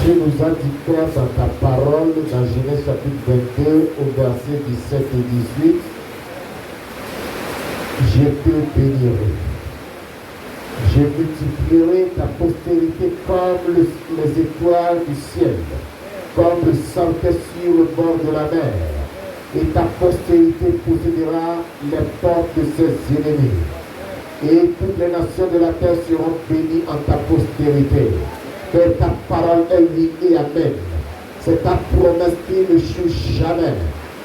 Tu nous as dit quoi dans ta parole dans Genèse chapitre 22 au verset 17 et 18. Je te bénirai. Je multiplierai ta postérité comme les étoiles du ciel, comme le sang qui est sur le bord de la mer. Et ta postérité possédera les portes de ses ennemis. Et toutes les nations de la terre seront bénies en ta postérité. Que ta parole est oui et amen. C'est ta promesse qui ne change jamais.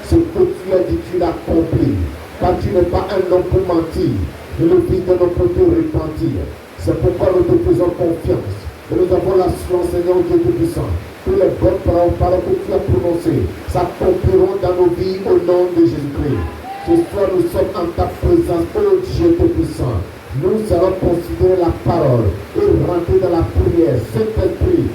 Ce que tu as dit, tu l'accomplis. Car tu n'es pas un homme pour mentir. Le Fils de l'homme peut te repentir. C'est pourquoi nous te faisons confiance. Et nous avons l'assurance, Seigneur Dieu Tout-Puissant, que les bonnes paroles que tu as prononcées s'accompliront dans nos vies au nom de Jésus-Christ. Ce soir, nous sommes en ta présence, ô Dieu Tout-Puissant. Nous allons considérer la parole et rentrer dans la prière. Saint-Esprit,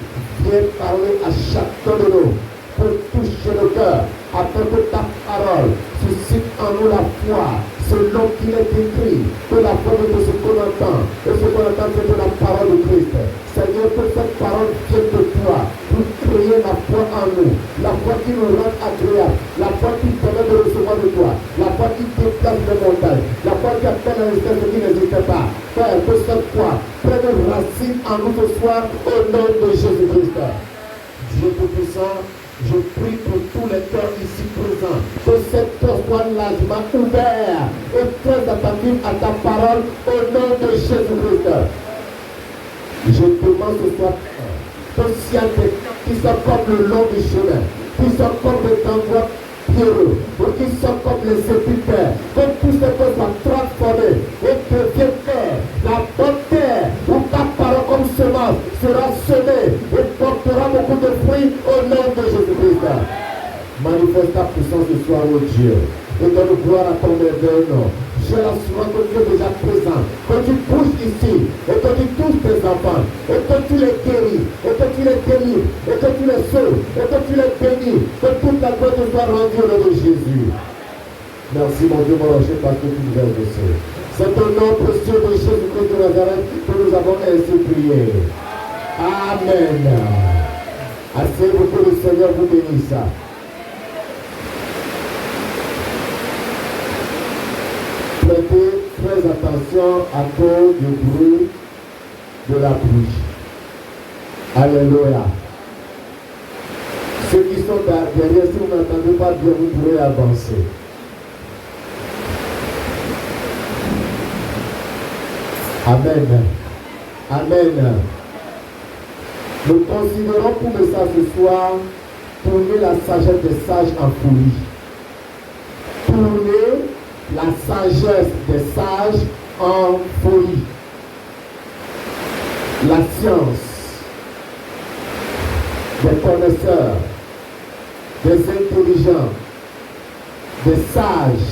viens parler à chacun de nous pour toucher le cœur, afin que ta parole suscite en nous la foi, selon qu'il est écrit, que la foi de ce qu'on entend, et ce qu'on entend c'est de la parole de Christ. Seigneur, que cette parole vienne de toi, pour créer la foi en nous, la foi qui nous rend agréable, la foi qui permet de recevoir de toi, la foi qui déplace les montagnes, la foi qui appelle à l'existence qui n'hésite pas. Père, que cette foi prenne racine en nous ce soir, au nom de Jésus-Christ. Dieu Tout-Puissant, je prie pour tous les cœurs ici présents, que cette porte soit largement ouverte et très attentive à ta parole au nom de Jésus-Christ. Je demande ce soir que s'il y a des qui sont comme le long du chemin, qui sont comme des endroits pierreux, ou qui sont comme les sépulcres, que tous ces choses soient transformées et deviennent terre, la bonne terre où ta parole comme semence sera semée et portera beaucoup de fruits au nom de Jésus-Christ. Manifeste ta puissance ce soir, ô Dieu, et donne gloire à ton merveilleux nom. J'ai l'assurance que tu es déjà présent, que tu bouges ici, et que tu touches tes enfants, et que tu les guéris, et que tu les délivres, et que tu les sauves, et que tu les bénis, que toute la gloire te soit rendue au nom de Jésus. Merci mon Dieu, mon rocher, parce que tu nous as exaucé. C'est au nom précieux de Jésus-Christ de Nazareth que nous avons ainsi prié. Amen. Asseyez-vous que le Seigneur vous bénisse. Prêtez très attention à cause du bruit de la pluie. Alléluia. Ceux qui sont derrière, si vous n'entendez pas bien, vous pourrez avancer. Amen. Amen. Nous considérons pour le message ce soir tourner la sagesse des sages en folie. Tourner la sagesse des sages en folie. La science des connaisseurs, des intelligents, des sages,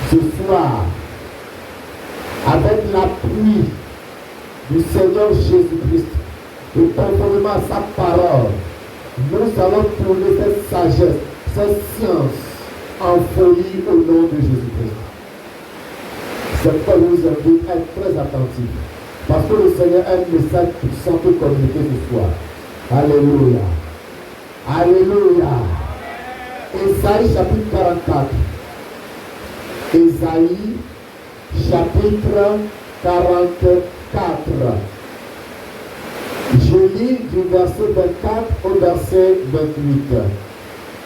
ce soir, avec l'appui du Seigneur Jésus-Christ, et conformément à sa parole, nous allons tourner cette sagesse, cette science, en folie au nom de Jésus-Christ. C'est pourquoi je vous invite à être très attentifs. Parce que le Seigneur a un message puissant pour communiquer ce soir. Alléluia. Alléluia. Ésaïe chapitre 44. Ésaïe chapitre 44. Je lis du verset 24 au verset 28.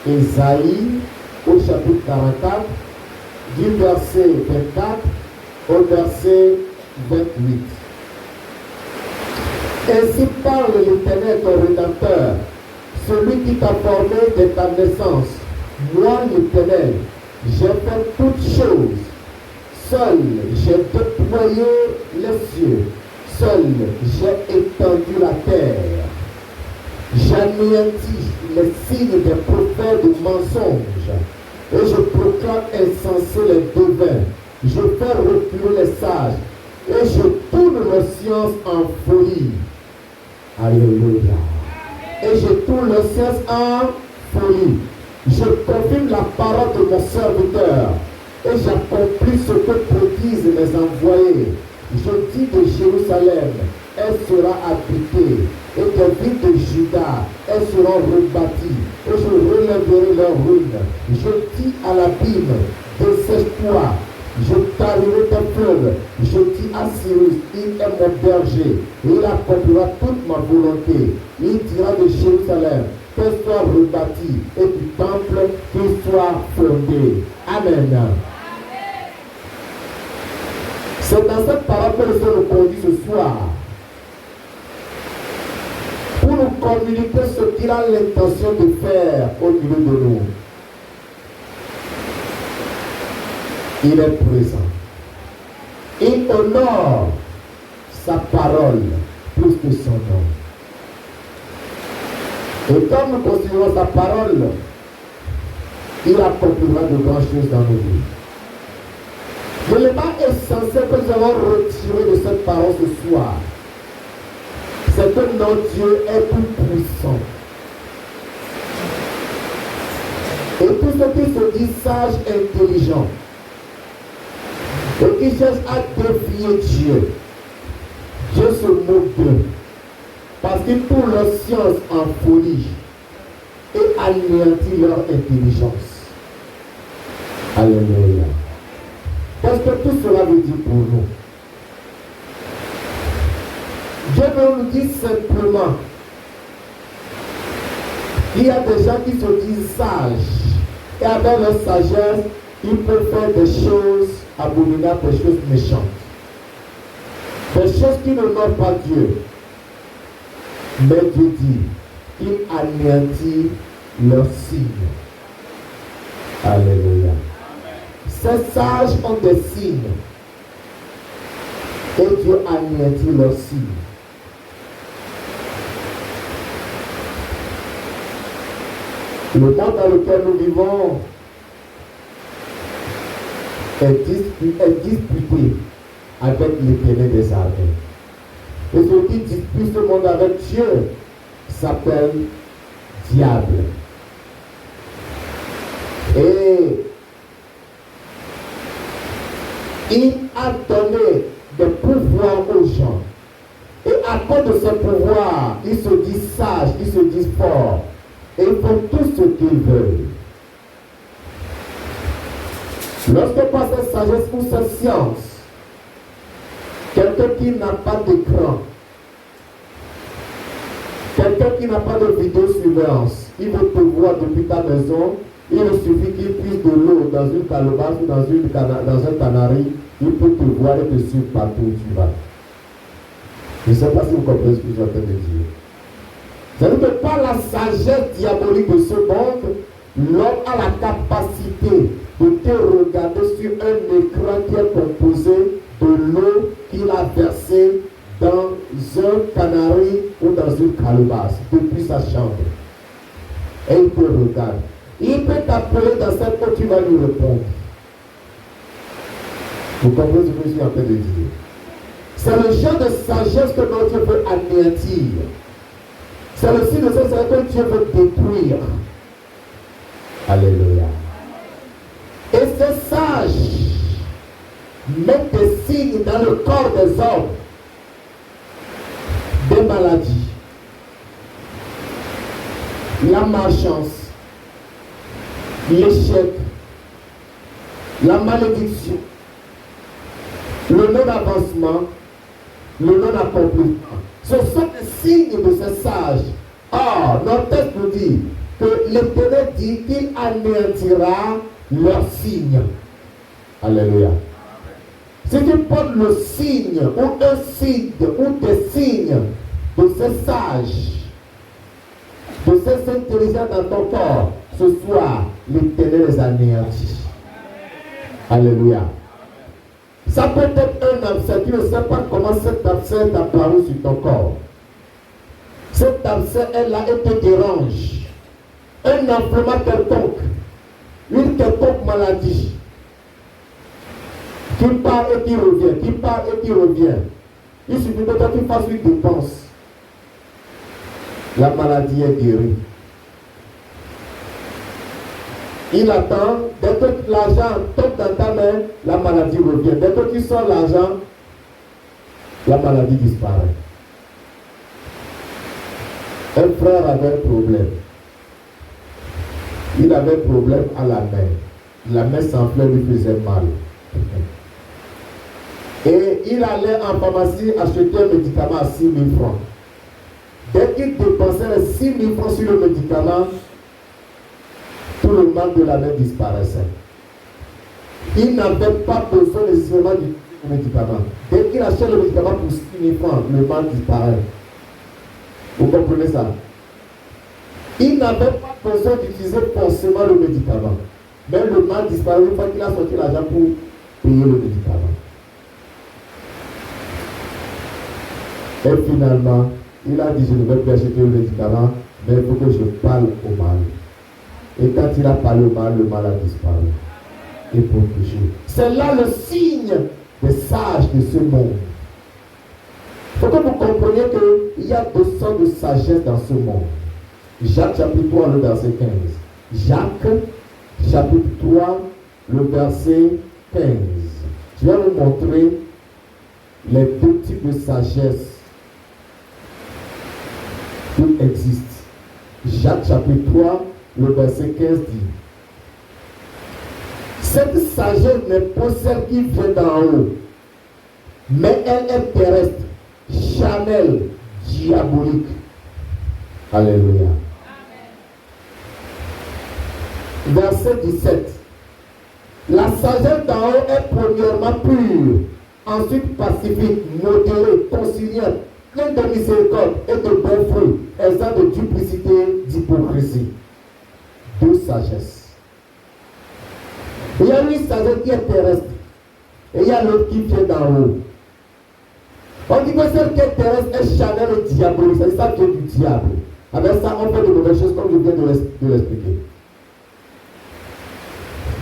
Ésaïe au chapitre 44, du verset 24 au verset 28. Ainsi parle l'Éternel ton Rédempteur, celui qui t'a formé de ta naissance. Moi, l'Éternel, j'ai fait toutes choses. Seul, j'ai déployé les cieux. Seul, j'ai étendu la terre. J'anéantis les signes des prophètes de mensonges. Et je proclame insensé les devins. Je fais reculer les sages. Et je tourne leur science en folie. Alléluia. Et je tourne leur science en folie. Je confirme la parole de mon serviteur. Et j'accomplis ce que prédisent mes envoyés. Je dis de Jérusalem, elle sera habitée. Et des villes de Juda, elles seront rebâties. Et je relèverai leurs ruines. Je dis à l'abîme, dessèche-toi. Je tarirai tes fleuves. Je dis à Cyrus, il est mon berger. Et il accomplira toute ma volonté. Il dira de Jérusalem, qu'elle soit rebâtie. Et du temple, qu'il soit fondé. Amen. C'est dans cette parole que le Seigneur nous conduit ce soir. Pour nous communiquer ce qu'il a l'intention de faire au niveau de nous. Il est présent. Il honore sa parole plus que son nom. Et comme nous considérons sa parole, il accomplira de grandes choses dans nos vies. L'élément essentiel que nous avons retiré de cette parole ce soir, c'est que notre Dieu est plus puissant. Et tous ceux qui se disent sages et intelligents, et qui cherchent à défier Dieu, Dieu se moque d'eux, parce qu'ils trouvent leur science en folie et anéantit leur intelligence. Alléluia. Qu'est-ce que tout cela veut dire pour nous? Dieu nous dit simplement qu'il y a des gens qui se disent sages et avec leur sagesse, ils peuvent faire des choses abominables, des choses méchantes, des choses qui n'honorent pas Dieu. Mais Dieu dit qu'il anéantit leurs signes. Alléluia. Ces sages ont des signes et Dieu anéantit leurs signes. Le monde dans lequel nous vivons est disputé avec l'Éternel des armées. Et ce qui dispute ce monde avec Dieu s'appelle diable. Et il a donné des pouvoirs aux gens. Et à cause de ce pouvoir, ils se disent sages, ils se disent forts. Et ils font tout ce qu'ils veulent. Lorsque par cette sagesse ou cette science, quelqu'un qui n'a pas d'écran, quelqu'un qui n'a pas de vidéosurveillance, il veut te voir depuis ta maison, il suffit qu'il puisse de l'eau dans une calebasse ou dans un canari, il peut te voir et te suivre partout où tu vas. Je ne sais pas si vous comprenez ce que je suis en train de dire. C'est-à-dire que par la sagesse diabolique de ce monde, l'homme a la capacité de te regarder sur un écran qui est composé de l'eau qu'il a versée dans un canari ou dans une calebasse depuis sa chambre. Et il te regarde. Il peut t'appeler dans cette eau, tu vas lui répondre. Vous comprenez ce que je suis en train de dire? C'est le genre de sagesse que notre Dieu veut anéantir. C'est le signe de ce que Dieu veut détruire. Alléluia. Et ces sages mettent des signes dans le corps des hommes, des maladies, la malchance, l'échec, la malédiction, le non-avancement, le non-accomplissement. Ce sont des signes de ces sages. Or, notre texte nous dit que l'Éternel dit qu'il anéantira leurs signes. Alléluia. Si tu portes le signe ou un signe ou des signes de ces sages, de ces intelligents dans ton corps, ce soir, l'Éternel les anéantit. Alléluia. Ça peut être un abcès, tu ne sais pas comment cet abcès est apparu sur ton corps. Cet abcès est là et te dérange. Un enflement quelconque, une quelconque maladie, qui part et qui revient, qui part et qui revient. Il suffit que toi tu fasses une dépense. La maladie est guérie. Il attend, dès que l'argent tombe dans ta main, la maladie revient. Dès que tu sors l'argent, la maladie disparaît. Un frère avait un problème. Il avait un problème à la main. La main s'enflait, lui faisait mal. Et il allait en pharmacie acheter un médicament à 6 000 francs. Dès qu'il dépensait les 6 000 francs sur le médicament, tout le mal de la main disparaissait. Il n'avait pas besoin nécessairement du médicament. Dès qu'il achète le médicament pour 6 000 francs, le mal disparaît. Vous comprenez ça? Il n'avait pas besoin d'utiliser forcément le médicament. Mais le mal disparaît une fois qu'il a sorti l'argent pour payer le médicament. Et finalement, il a dit, je ne vais plus acheter le médicament, mais il faut que je parle au mal. Et quand il a parlé au mal, le mal a disparu. Et pour toujours. C'est là le signe des sages de ce monde. Il faut que vous compreniez qu'il y a 200 de sagesse dans ce monde. Jacques chapitre 3, le verset 15. Jacques chapitre 3, le verset 15. Je vais vous montrer les deux types de sagesse qui existent. Jacques chapitre 3, le verset 15 dit: cette sagesse n'est pas celle qui vient d'en haut, mais elle est terrestre, charnelle, diabolique. Alléluia. Verset 17. La sagesse d'en haut est premièrement pure, ensuite pacifique, modérée, conciliante, pleine de miséricorde et de bons fruits, exempt de duplicité, d'hypocrisie. Deux sagesses. Il y a une sagesse qui est terrestre et il y a l'autre qui vient d'en haut. On dit que celle qui est terrestre est charnelle et diabolique, c'est ça qui est du diable. Avec ça, on fait de mauvaises choses comme je viens de l'expliquer.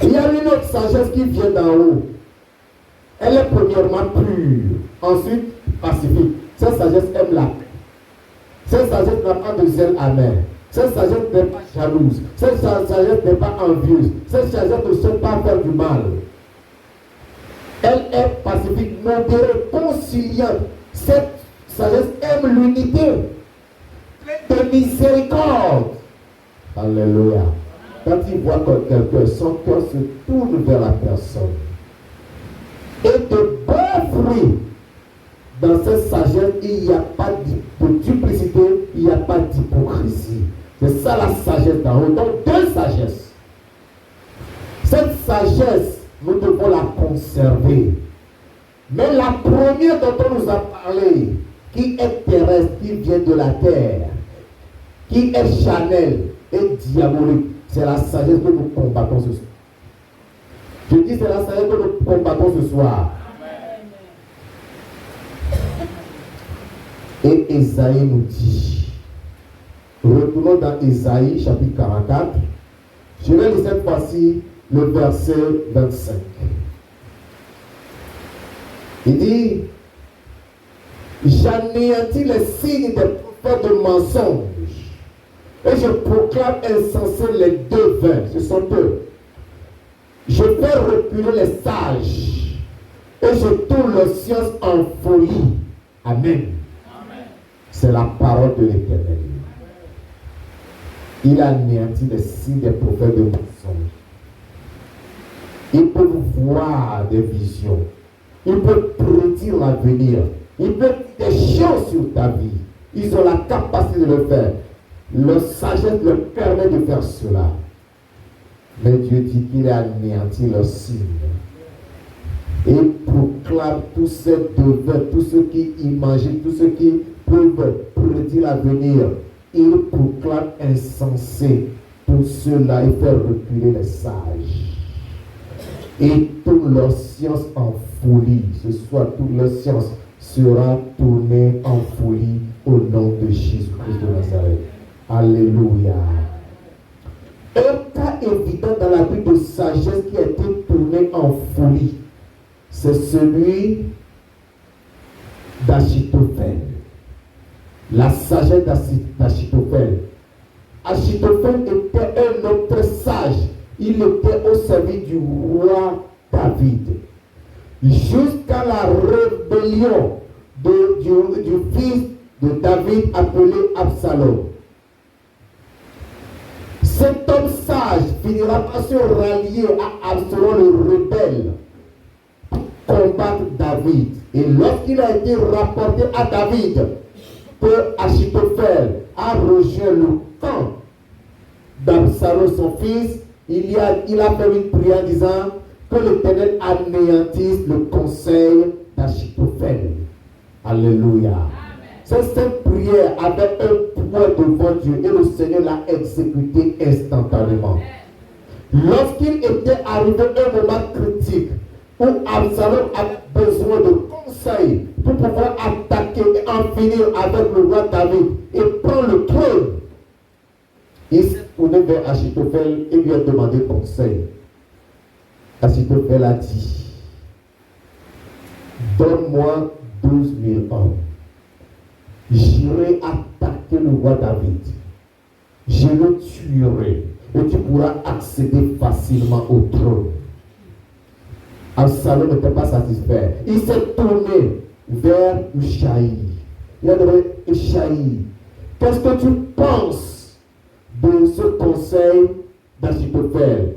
Il y a une autre sagesse qui vient d'en haut. Elle est premièrement pure, ensuite pacifique. Cette sagesse aime la paix. Cette sagesse n'a pas de zèle amer. Cette sagesse n'est pas jalouse. Cette sagesse n'est pas envieuse. Cette sagesse ne sait pas faire du mal. Elle est pacifique, modérée, conciliante. Cette sagesse aime l'unité, pleine de miséricorde. Alléluia. Quand il voit que quelqu'un, son cœur se tourne vers la personne. Et de bons fruits. Dans cette sagesse, il n'y a pas de duplicité, il n'y a pas d'hypocrisie. C'est ça la sagesse d'en haut. Donc deux sagesses. Cette sagesse, nous devons la conserver. Mais la première dont on nous a parlé, qui est terrestre, qui vient de la terre, qui est charnelle et diabolique, c'est la sagesse que nous combattons ce soir. Je dis c'est la sagesse que nous combattons ce soir. Et Ésaïe nous dit, retournons dans Ésaïe chapitre 44, je vais lire cette fois-ci le verset 25. Il dit, j'anéantis les signes des prophètes de mensonges et je proclame insensés les deux vains, ce sont eux. Je fais reculer les sages et je tourne leur science en folie. Amen. C'est la parole de l'Éternel. Il a anéanti les signes des prophètes de mensonges. Il peut voir des visions. Il peut prédire l'avenir. Il peut dire des choses sur ta vie. Ils ont la capacité de le faire. Leur sagesse leur permet de faire cela. Mais Dieu dit qu'il a anéanti leurs signes. Et proclame tous ces devins, tous ceux qui imaginent, tous ceux qui peuvent prédire l'avenir. Il proclame insensé tout cela et fait reculer les sages. Et toute leur science en folie, ce soir toute leur science sera tournée en folie au nom de Jésus-Christ de Nazareth. Alléluia. Un cas évident dans la vie de sagesse qui a été tournée en folie, c'est celui d'Achitophel. La sagesse d'Achitophel. Achitophel était un homme très sage. Il était au service du roi David. Jusqu'à la rébellion du fils de David appelé Absalom. Cet homme sage finira par se rallier à Absalom le rebelle pour combattre David. Et lorsqu'il a été rapporté à David que Achitophel a rejoint le camp d'Absalom son fils, il a fait une prière disant que l'Éternel anéantisse le conseil d'Achitophel. Alléluia. Cette prière avait un poids devant Dieu et le Seigneur l'a exécuté instantanément. Lorsqu'il était arrivé un moment critique où Absalom a besoin de conseils pour pouvoir attaquer et en finir avec le roi David et prendre le trône, il s'est tourné vers Achitophel et lui a demandé conseil. Achitophel a dit: donne-moi 12 000 hommes. J'irai attaquer le roi David. Je le tuerai et tu pourras accéder facilement au trône. Absalom n'était pas satisfait. Il s'est tourné vers Ushaï. Il a demandé: Ushaï, qu'est-ce que tu penses de ce conseil d'Achitophel?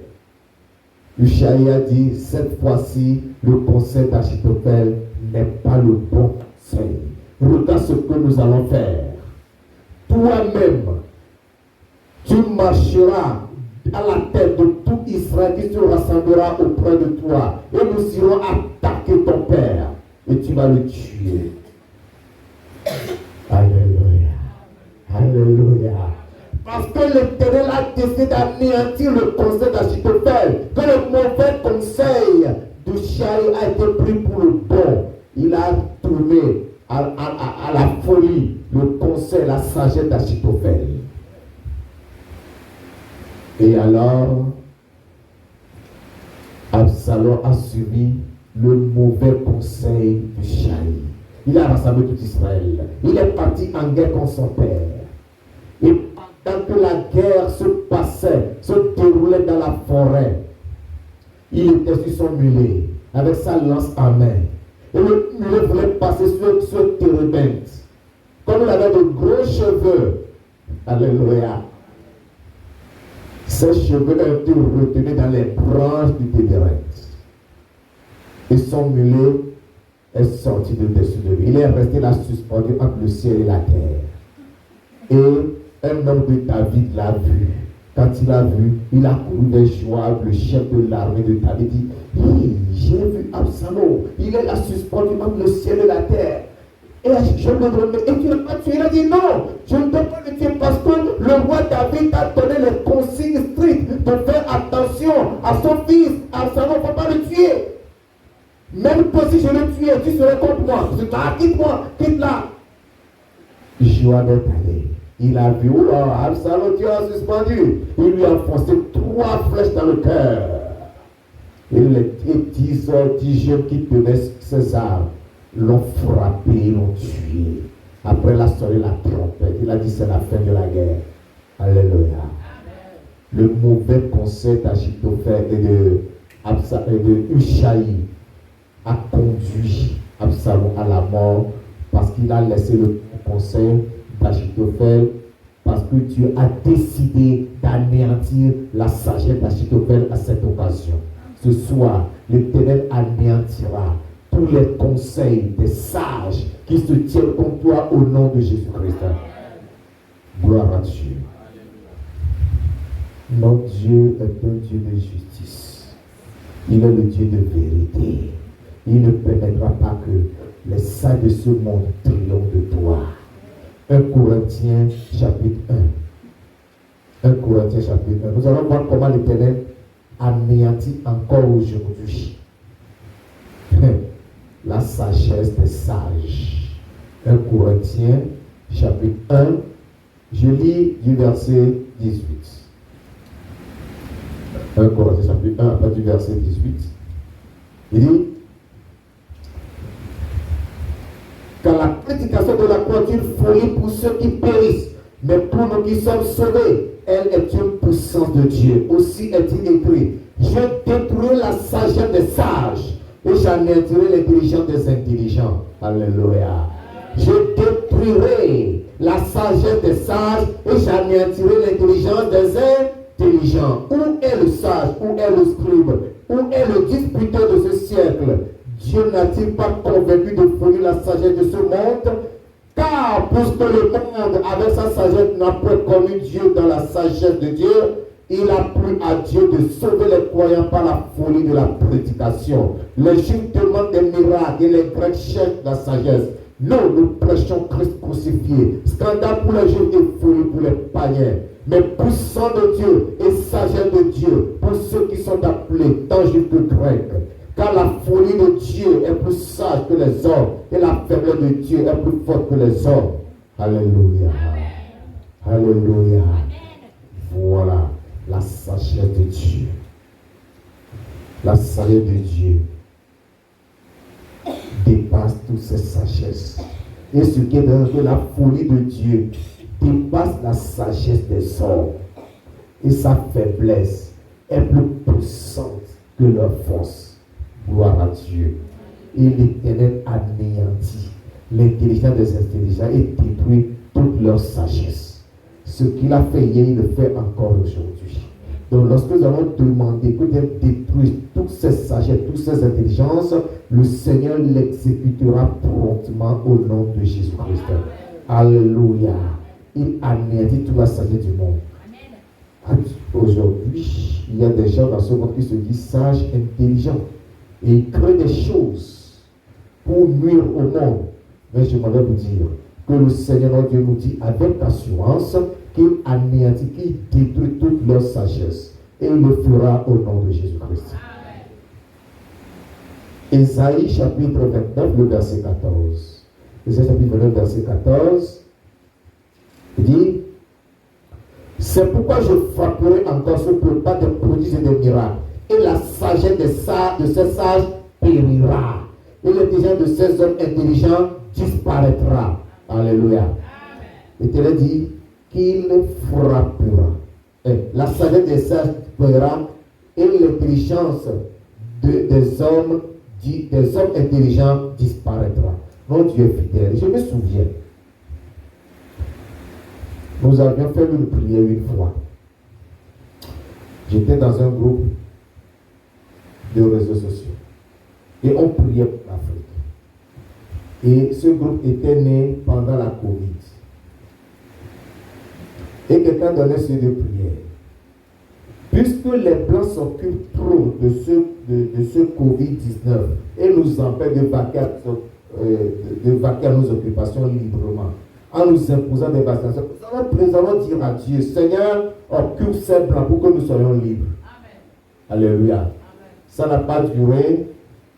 Ushaï a dit: cette fois-ci, le conseil d'Achitophel n'est pas le bon conseil. Regarde ce que nous allons faire. Toi-même, tu marcheras à la tête de tout Israël qui se rassemblera auprès de toi. Et nous irons attaquer ton père. Et tu vas le tuer. Alléluia. Alléluia. Parce que l'Éternel a décidé d'anéantir le conseil d'Achitophel. Que le mauvais conseil de Shai a été pris pour le bon. Il a tourné à la folie le conseil, la sagesse d'Achitophel. Et alors, Absalom a suivi le mauvais conseil de Shai. Il a rassemblé tout Israël. Il est parti en guerre contre son père. Et pendant que la guerre se passait, se déroulait dans la forêt, il était sur son mulet, avec sa lance en main. Et le mulet voulait passer sur ce térébinthe. Comme il avait de gros cheveux, alléluia, ses cheveux ont été retenus dans les branches du térébinthe. Et son mulet est sorti de dessus de lui. Il est resté là suspendu entre le ciel et la terre. Et un homme de David l'a vu. Quand il l'a vu, il a couru vers Joab, le chef de l'armée de David. Il dit: hey, j'ai vu Absalom, il est là suspendu entre le ciel et la terre. Et je me demande: et tu ne l'as pas tué? Il a dit: non, je ne peux pas le tuer parce que le roi David a donné les consignes strictes de faire attention à son fils. Absalom, il ne faut pas le tuer. Même que si je le tuais, tu serais contre moi. Quitte-moi, quitte-la. Joab est allé. Il a vu: oh, Absalom, tu as suspendu. Il lui a enfoncé 3 flèches dans le cœur. Et les 10 jeunes qui tenaient ses armes l'ont frappé, ils l'ont tué. Après, il a sonné la trompette. Il a dit: c'est la fin de la guerre. Alléluia. Le mauvais conseil d'Achitophel et de Ushaï a conduit Absalom à la mort parce qu'il a laissé le conseil d'Achitophel, parce que Dieu a décidé d'anéantir la sagesse d'Achitophel à cette occasion. Ce soir, l'Éternel anéantira tous les conseils des sages qui se tiennent contre toi au nom de Jésus-Christ. Gloire à Dieu. Notre Dieu est un Dieu de justice. Il est le Dieu de vérité. Il ne permettra pas que les sages de ce monde triomphent de toi. 1 Corinthiens chapitre 1. 1 Corinthiens chapitre 1. Nous allons voir comment l'Éternel anéantit encore aujourd'hui la sagesse des sages. 1 Corinthiens chapitre 1. Je lis du verset 18. 1 Corinthiens chapitre 1, à partir du verset 18. Il dit: car la prédication de la croix est une folie pour ceux qui périssent, mais pour nous qui sommes sauvés, elle est une puissance de Dieu. Aussi est-il écrit: je détruirai la sagesse des sages et j'anéantirai l'intelligence des intelligents. Alléluia. Je détruirai la sagesse des sages et j'anéantirai l'intelligence des l'intelligent? Où est le sage? Où est le scribe? Où est le disputeur de ce siècle? Dieu n'a-t-il pas convaincu de fournir la sagesse de ce monde? Car puisque le monde, avec sa sagesse, n'a pas connu Dieu dans la sagesse de Dieu, il a plu à Dieu de sauver les croyants par la folie de la prédication. Les Juifs demandent des miracles et les Grecs cherchent la sagesse. Nous prêchons Christ crucifié. Scandale pour les Juifs et folie pour les païens. Mais puissant de Dieu et sagesse de Dieu pour ceux qui sont appelés, tant Juifs que Grecs. Car la folie de Dieu est plus sage que les hommes et la faiblesse de Dieu est plus forte que les hommes. Alléluia. Alléluia. Voilà la sagesse de Dieu. La sagesse de Dieu dépasse toutes ces sagesses. Et ce qui est dans la folie de Dieu dépasse la sagesse des hommes. Et sa faiblesse est plus puissante que leur force. Gloire à Dieu. Et l'Éternel anéantit l'intelligence des intelligents et détruit toute leur sagesse. Ce qu'il a fait hier, il le fait encore aujourd'hui. Donc lorsque nous allons demander que Dieu détruise toutes ces sagesses, toutes ces intelligences, le Seigneur l'exécutera promptement au nom de Jésus-Christ. Alléluia. Il anéantit toute la sagesse du monde. Aujourd'hui, il y a des gens dans ce monde qui se disent sages, intelligents. Et ils créent des choses pour nuire au monde. Mais je voudrais vous dire que le Seigneur notre Dieu nous dit avec assurance qu'il anéantit, qu'il détruit toute leur sagesse. Et il le fera au nom de Jésus-Christ. Ésaïe chapitre 29, le verset 14. Ésaïe chapitre 29, verset 14. Il dit: c'est pourquoi je frapperai encore ce peuple par des prodiges et des miracles. Et la sagesse de ces sages périra. Et l'intelligence de ces hommes intelligents disparaîtra. Alléluia. L'Éternel dit qu'il frappera. La sagesse des sages périra et l'intelligence des hommes intelligents disparaîtra. Mon Dieu est fidèle. Je me souviens, nous avions fait une prière une fois. J'étais dans un groupe de réseaux sociaux et on priait pour l'Afrique. Et ce groupe était né pendant la Covid. Et quelqu'un donnait ce de prière. Puisque les Blancs s'occupent trop de ce Covid-19 et nous empêchent de vaquer à nos occupations librement, en nous imposant des vaccinations, nous allons dire à Dieu: Seigneur, occupe ces Blancs pour que nous soyons libres. Amen. Alléluia. Amen. Ça n'a pas duré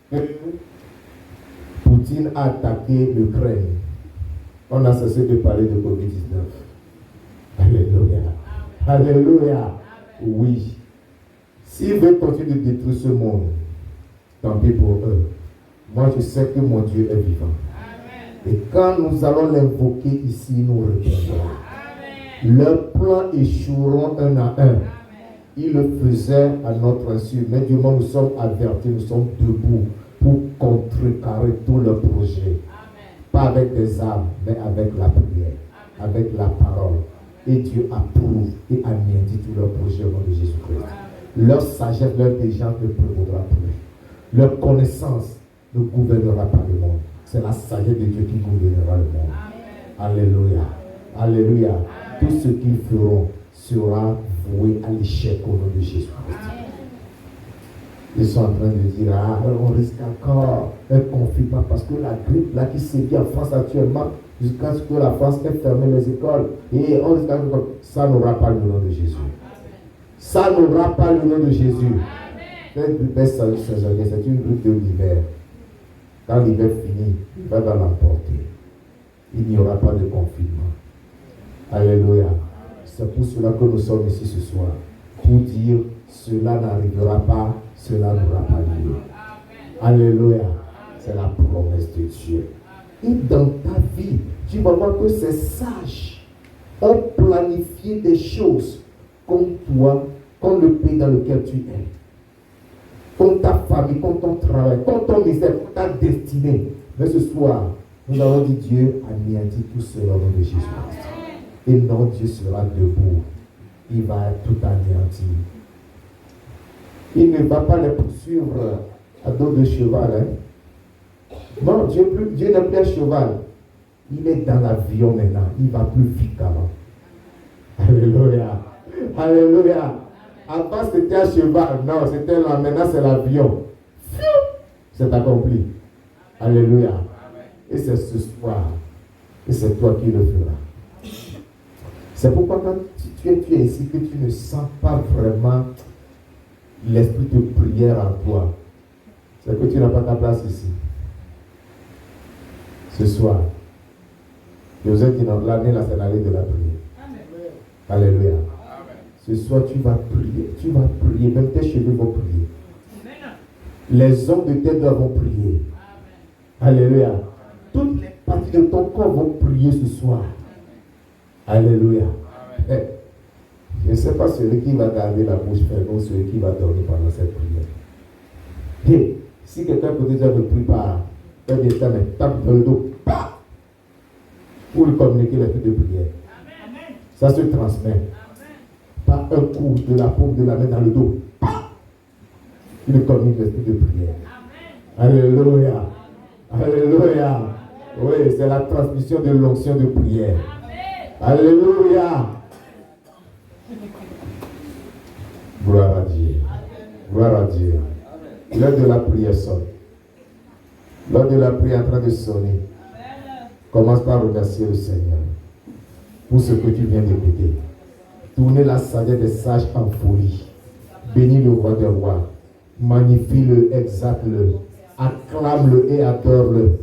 que Poutine a attaqué l'Ukraine. On a cessé de parler de Covid-19. Alléluia. Amen. Alléluia. Amen. Oui. S'ils veulent continuer de détruire ce monde, tant pis pour eux. Moi, je sais que mon Dieu est vivant. Amen. Et quand nous allons l'invoquer ici, nous répondrons. Leurs plans échoueront un à un. Amen. Ils le faisaient à notre insu. Mais du moment où nous sommes avertis, nous sommes debout pour contrecarrer tous leurs projets. Amen. Pas avec des armes, mais avec la prière, amen, avec la parole. Et Dieu approuve et anéantit tous leurs projets au nom de Jésus-Christ. Leur sagesse, leur intelligence ne prévaudra plus. Leur connaissance ne gouvernera pas le monde. C'est la sagesse de Dieu qui gouvernera le monde. Amen. Alléluia. Alléluia. Amen. Tout ce qu'ils feront sera voué à l'échec au nom de Jésus-Christ. Ils sont en train de dire: ah, on risque encore un confinement parce que la grippe là qui sévit en France actuellement, jusqu'à ce que la France ait fermé les écoles, et on risque encore. Ça n'aura pas le nom de Jésus. Ça n'aura pas le nom de Jésus. Cette grippe saisonnière, c'est une grippe de l'hiver. Quand l'hiver finit, il va l'emporter. Il n'y aura pas de confinement. Alléluia. C'est pour cela que nous sommes ici ce soir. Pour dire: cela n'arrivera pas, cela n'aura pas lieu. Alléluia. C'est la promesse de Dieu. Et dans ta vie, tu vas voir que ces sages ont planifié des choses comme toi, comme le pays dans lequel tu es, comme ta famille, comme ton travail, comme ton ministère, comme ta destinée. Mais ce soir, nous allons dire: Dieu anéantit tout cela au nom de Jésus-Christ. Et non, Dieu sera debout. il va tout anéantir. Il ne va pas les poursuivre à dos de cheval. Hein. Non, Dieu n'est plus un cheval. Il est dans l'avion maintenant. Il va plus vite qu'avant. Alléluia. Alléluia. Avant c'était un cheval. Non, c'était là. Maintenant c'est l'avion. C'est accompli. Alléluia. Et c'est ce soir. Et c'est toi qui le feras. C'est pourquoi quand tu es ici que tu ne sens pas vraiment l'esprit de prière en toi. C'est que tu n'as pas ta place ici. Ce soir, je vous ai dit dans l'année, là, c'est l'année de la prière. Amen. Alléluia. Amen. Ce soir, tu vas prier, même tes cheveux vont prier. Amen. Les hommes de tes doigts vont prier. Amen. Alléluia. Toutes les parties de ton corps vont prier ce soir. Alléluia. Amen. Je ne sais pas celui qui va garder la bouche fermée ou celui qui va dormir pendant cette prière. Et si quelqu'un peut déjà ne prie pas, un destin, mais tape dans le dos, pour lui communiquer l'esprit de prière. Amen. Ça se transmet. Amen. Par un coup de la paume de la main dans le dos. Il lui communique l'esprit de prière. Amen. Alléluia. Amen. Alléluia. Oui, c'est la transmission de l'onction de prière. Amen. Alléluia. Gloire à Dieu. Gloire à Dieu. L'heure de la prière sonne. L'heure de la prière est en train de sonner. Commence par remercier le Seigneur pour ce que tu viens d'écouter. Tournez la sagesse des sages en folie. Bénis le roi des rois. Magnifie-le, exalte-le. Acclame-le et adore-le.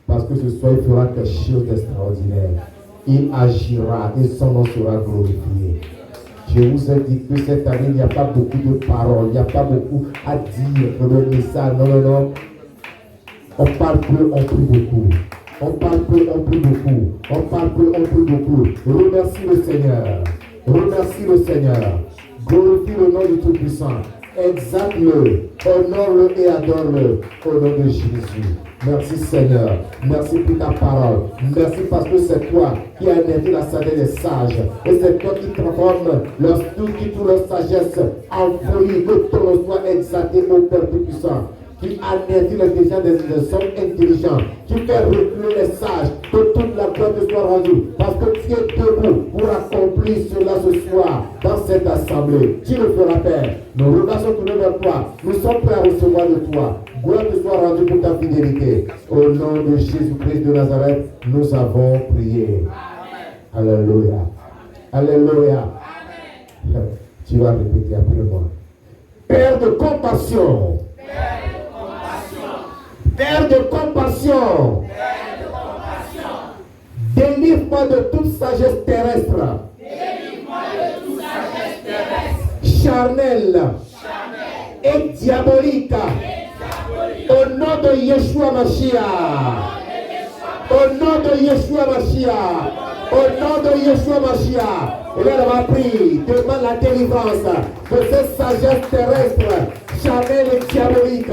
Parce que ce soir, il fera quelque chose d'extraordinaire. Il agira et son nom sera glorifié. Je vous ai dit que cette année, il n'y a pas beaucoup de paroles, il n'y a pas beaucoup à dire pour le message. Non, non, non. On parle peu, on prie beaucoup. On parle peu, on prie beaucoup. On parle peu, on prie beaucoup. Remercie le Seigneur. Remercie le Seigneur. Glorifie le nom du Tout-Puissant. Exalte-le, honore-le et adore-le au nom de Jésus. Merci Seigneur. Merci pour ta parole. Merci parce que c'est toi qui as énervé la sagesse des sages. Et c'est toi qui transforme leur sagesse en folie. Que ton nom soit exalté au Père Tout-Puissant. Qui anéantit les désir des hommes intelligents, qui fait reculer les sages, que toute la gloire te soit rendue, parce que tu es debout pour accomplir cela ce soir dans cette assemblée. Tu le feras, Père. Nos regards sont tournés vers toi. Nous sommes prêts à recevoir de toi. Gloire te soit rendue pour ta fidélité. Au nom de Jésus-Christ de Nazareth, nous avons prié. Amen. Alléluia. Alléluia. Amen. Tu vas répéter après moi. Père de compassion. Père de compassion, délivre-moi de toute sagesse terrestre, charnelle et diabolique, au nom de Yeshua Mashiach, au nom de Yeshua Mashiach, au nom de Yeshua Mashiach. Et là, on va prier, demande la délivrance de cette sagesse terrestre, charnelle et diabolique.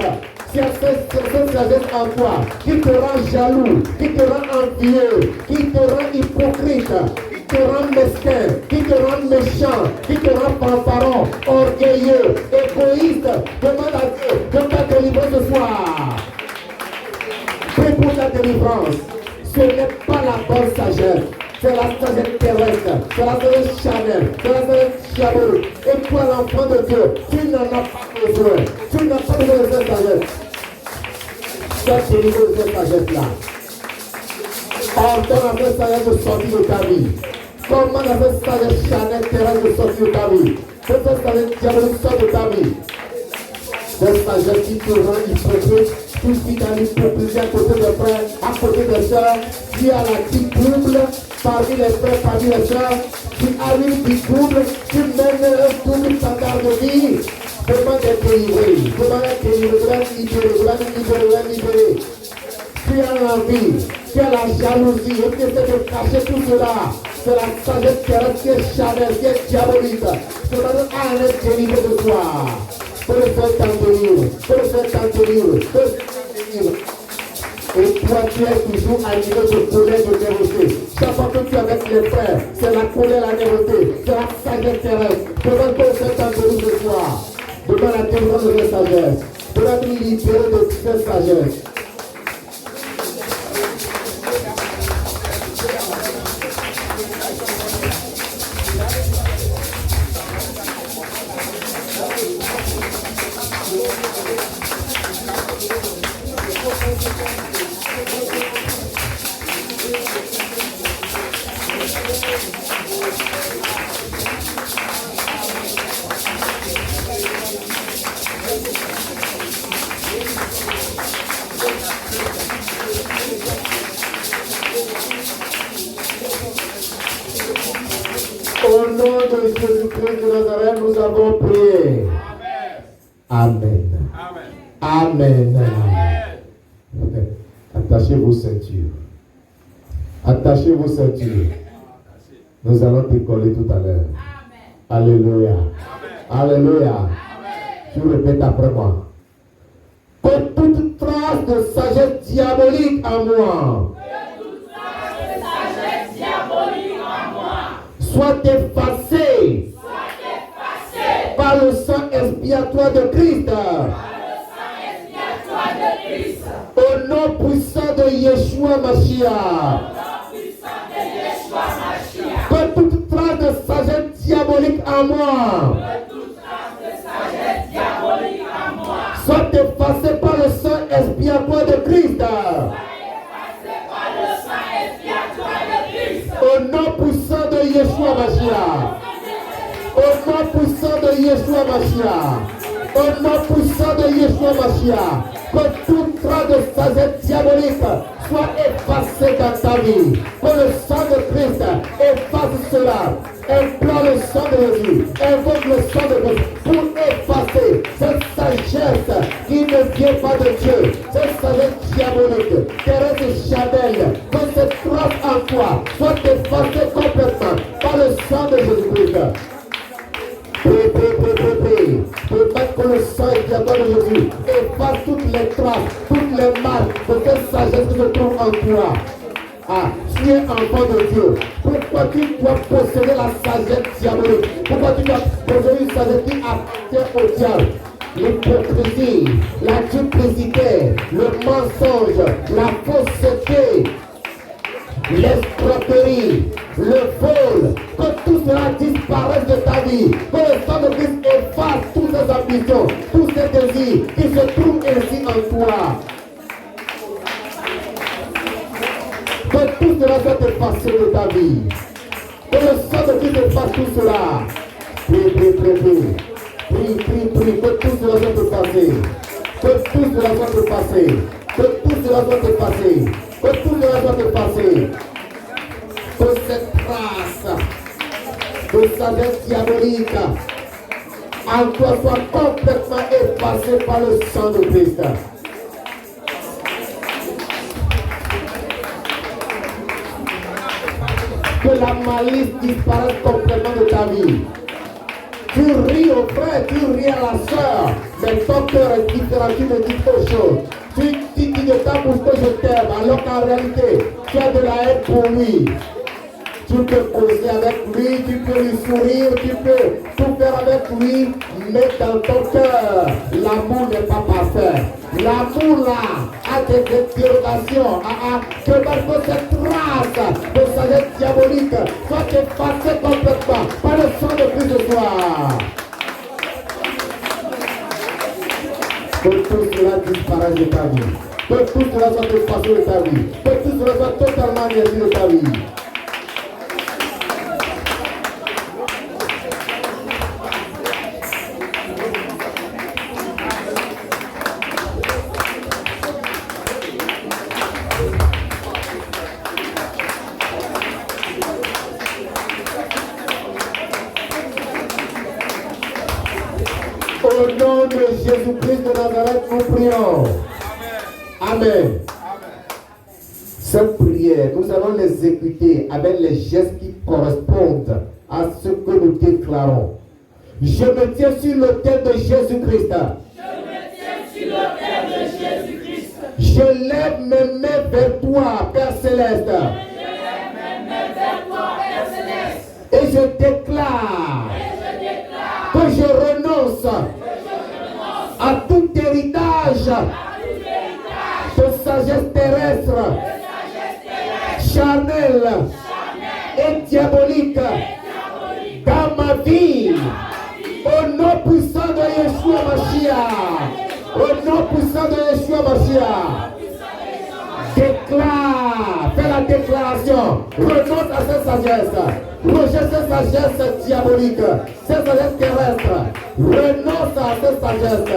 Si cette sagesse en toi, qui te rend jaloux, qui te rend envieux, qui te rend hypocrite, qui te rend mesquin, qui te rend méchant, qui te rend fanfaron, orgueilleux, égoïste, demande à Dieu de ta délivrance ce soir. Prie pour ta délivrance. Ce n'est pas la bonne sagesse. C'est la sagesse terrestre, c'est la sagesse charnelle, c'est la sagesse diabolique. Et toi, l'enfant de Dieu, tu n'en as pas besoin. Tu n'as pas besoin de cette sagesse. Sois délivré de cette sagesse-là. Ordonne à cette sagesse de sortir de ta vie. Commande à cette sagesse charnelle terrestre de sortir de ta vie. Cette sagesse diabolique sort de ta vie. Cette sagesse qui te rend hypocrite, qui vit dans l'hypocrisie à côté des frères, à côté des sœurs, qui a la qui double parmi les frères, parmi les sœurs, qui arrive qui double, qui mène un double standard de vie. Demande d'être délivré, demande d'être libéré. Tu as l'envie, tu as la jalousie, et tu essaies de cacher tout cela. C'est la sagesse terrestre qui est charnelle, qui est diabolique. Demande à être délivré de toi. Que le Seigneur t'en délivre, que le Seigneur t'en délivre, que le Seigneur t'en délivre. Et toi, tu es toujours animé de colère, de nervosité. Chaque fois que tu es avec les frères, c'est la colère, la nervosité, c'est la sagesse terrestre. Demande que le Seigneur te délivre ce soir. Demande la délivrance de la sagesse. Demande de libérer de cette sagesse. Au nom de Jésus-Christ de Nazareth, nous avons prié. Amen. Amen. Amen. Attachez vos ceintures. Attachez vos ceintures. Nous allons décoller tout à l'heure. Alléluia. Alléluia. Je répète après moi. Que toute trace de sagesse diabolique en moi soit effacée par le sang expiatoire de Christ. Au nom puissant de Yeshua Mashiach. Que toute trace de sagesse diabolique en moi soit effacée par le sang expiatoire de Christ. Au nom puissant de Yeshua Mashiach. Au nom puissant de Yeshua Mashiach. Au nom puissant de Yeshua Mashiach. Que toute trace de sagesse diabolique soit effacée dans ta vie. Que le sang de Christ efface cela. Implore le sang de Jésus. Invoque le sang de Christ pour effacer cette sagesse qui ne vient pas de Dieu. Cette sagesse diabolique, terrestre charnelle, que cette trace en toi soit effacée complètement par le sang de Jésus-Christ. Prie. Permettre que le sang expiatoire de Jésus efface toutes les traces, toutes les marques de cette sagesse qui se trouve en toi. Ah, tu es enfant de Dieu. Pourquoi tu dois posséder la sagesse diabolique? Pourquoi tu dois posséder une sagesse qui appartient au diable? L'hypocrisie, la duplicité, le mensonge, la fausseté, l'escroquerie, le vol, que tout cela disparaisse de ta vie, que le sang de Christ efface toutes ces ambitions, tous ces désirs qui se trouvent ainsi en toi. Que tout cela soit effacé de ta vie. Que le sang de Christ efface tout cela. Prie. Que tout cela soit effacé. Que tout cela soit effacé. Que tout cela soit effacé. Que tout cela soit effacé. Que cette trace de sagesse diabolique en toi soit complètement effacée par le sang de Christ. Que la malice disparaisse complètement de ta vie. Tu ris au frère, tu ris à la soeur, mais ton cœur est différent, tu me dis autre chose. Tu dis de ta bouche que je t'aime, alors qu'en réalité, tu as de la haine pour lui. Tu peux causer avec lui, tu peux lui sourire, tu peux tout faire avec lui, mais dans ton cœur, l'amour n'est pas parfait. L'amour là a des interrogations. Que parce que cette trace de sagesse diabolique soit effacée complètement par le sang de Christ de soir. Que tout cela disparaisse de ta vie. Que tout cela soit effacé de ta vie. Que tout cela soit totalement anéanti de ta vie. Au nom de Jésus-Christ de Nazareth, nous prions. Amen. Cette prière, nous allons l'exécuter avec les gestes qui correspondent à ce que nous déclarons. Je me tiens sur l'autel de Jésus-Christ. Je lève mes mains vers toi, Père Céleste. Et je déclare que je renonce à tout héritage de sagesse terrestre, charnelle et diabolique dans ma vie. Au nom puissant de Yeshua Mashiach. Au nom puissant de Yeshua Mashiach. Déclare, fais la déclaration. Renonce à cette sagesse. Rejette cette sagesse diabolique, cette sagesse terrestre. Renonce à cette sagesse,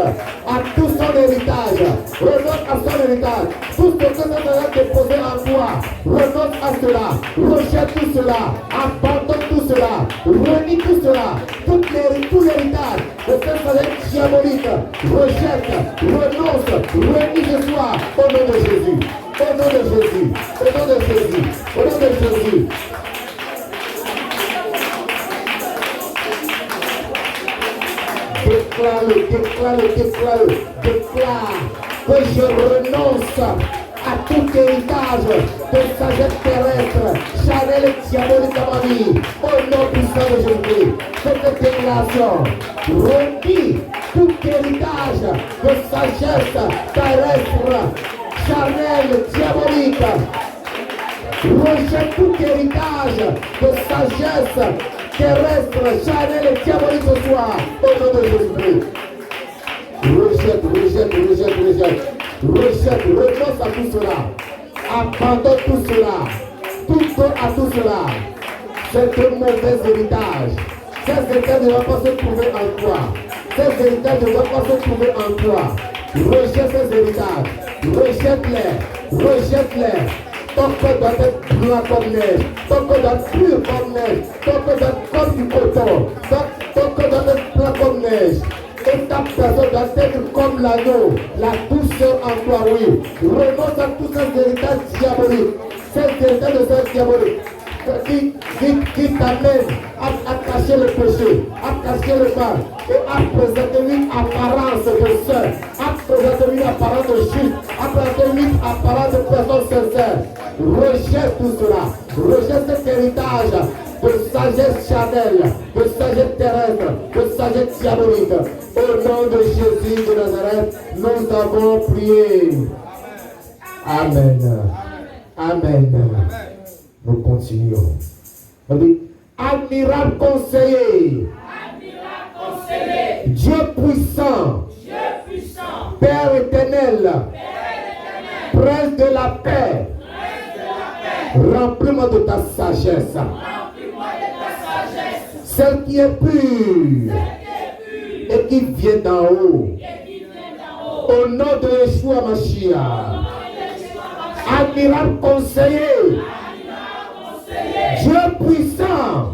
à tout son héritage. Renonce à son héritage. Tout ce que cette sagesse déposé en toi. Renonce à cela. Rejette tout cela. Abandonne tout cela. Renie tout cela. Tout l'héritage de cette sagesse diabolique. Rejette, renonce, renie ce soir au nom de Jésus. Au nom de Jésus. Au nom de Jésus. Au nom de Jésus. Déclare que je renonce à tout héritage de sagesse terrestre, charnelle et diabolique dans ma vie. Au nom puissant de Jésus, cette déclaration renie tout héritage de sagesse terrestre, charnelle, diabolique. Rejette tout héritage de sagesse terrestre, charnelle et diabolique ce soir, au nom de Jésus-Christ. Rejette, renonce à tout cela. Abandonne tout cela. Tout à tout cela. C'est un mauvais héritage. Ces héritages ne vont pas se trouver en toi. Ces héritages ne vont pas se trouver en toi. Rejette ces héritages. Rejette-les. Ton corps doit être blanc comme neige. Ton corps doit être pur comme neige. Ton corps doit être comme du coton. Ton corps doit être blanc comme neige. Et ta personne doit être comme l'agneau. La douceur en toi, oui. Renonce à tous ces héritages diaboliques. Ces héritages de ces diaboliques qui t'amènent à cacher le péché, à cacher le mal et à présenter une apparence de sœur, à présenter une apparence de juste, à présenter une apparence de personne sincère. Rejette tout cela. Rejette cet héritage de sagesse charnelle, de sagesse terrestre, de sagesse diabolique. Au nom de Jésus de Nazareth, nous avons prié. Amen. Amen. Nous continuons. Admirable conseiller. Dieu puissant. Père éternel. Prince de la paix. Remplis-moi de ta sagesse. Celle qui est pure et qui vient d'en haut. Au nom de Yeshua Mashiach. Admirable conseiller. Dieu puissant.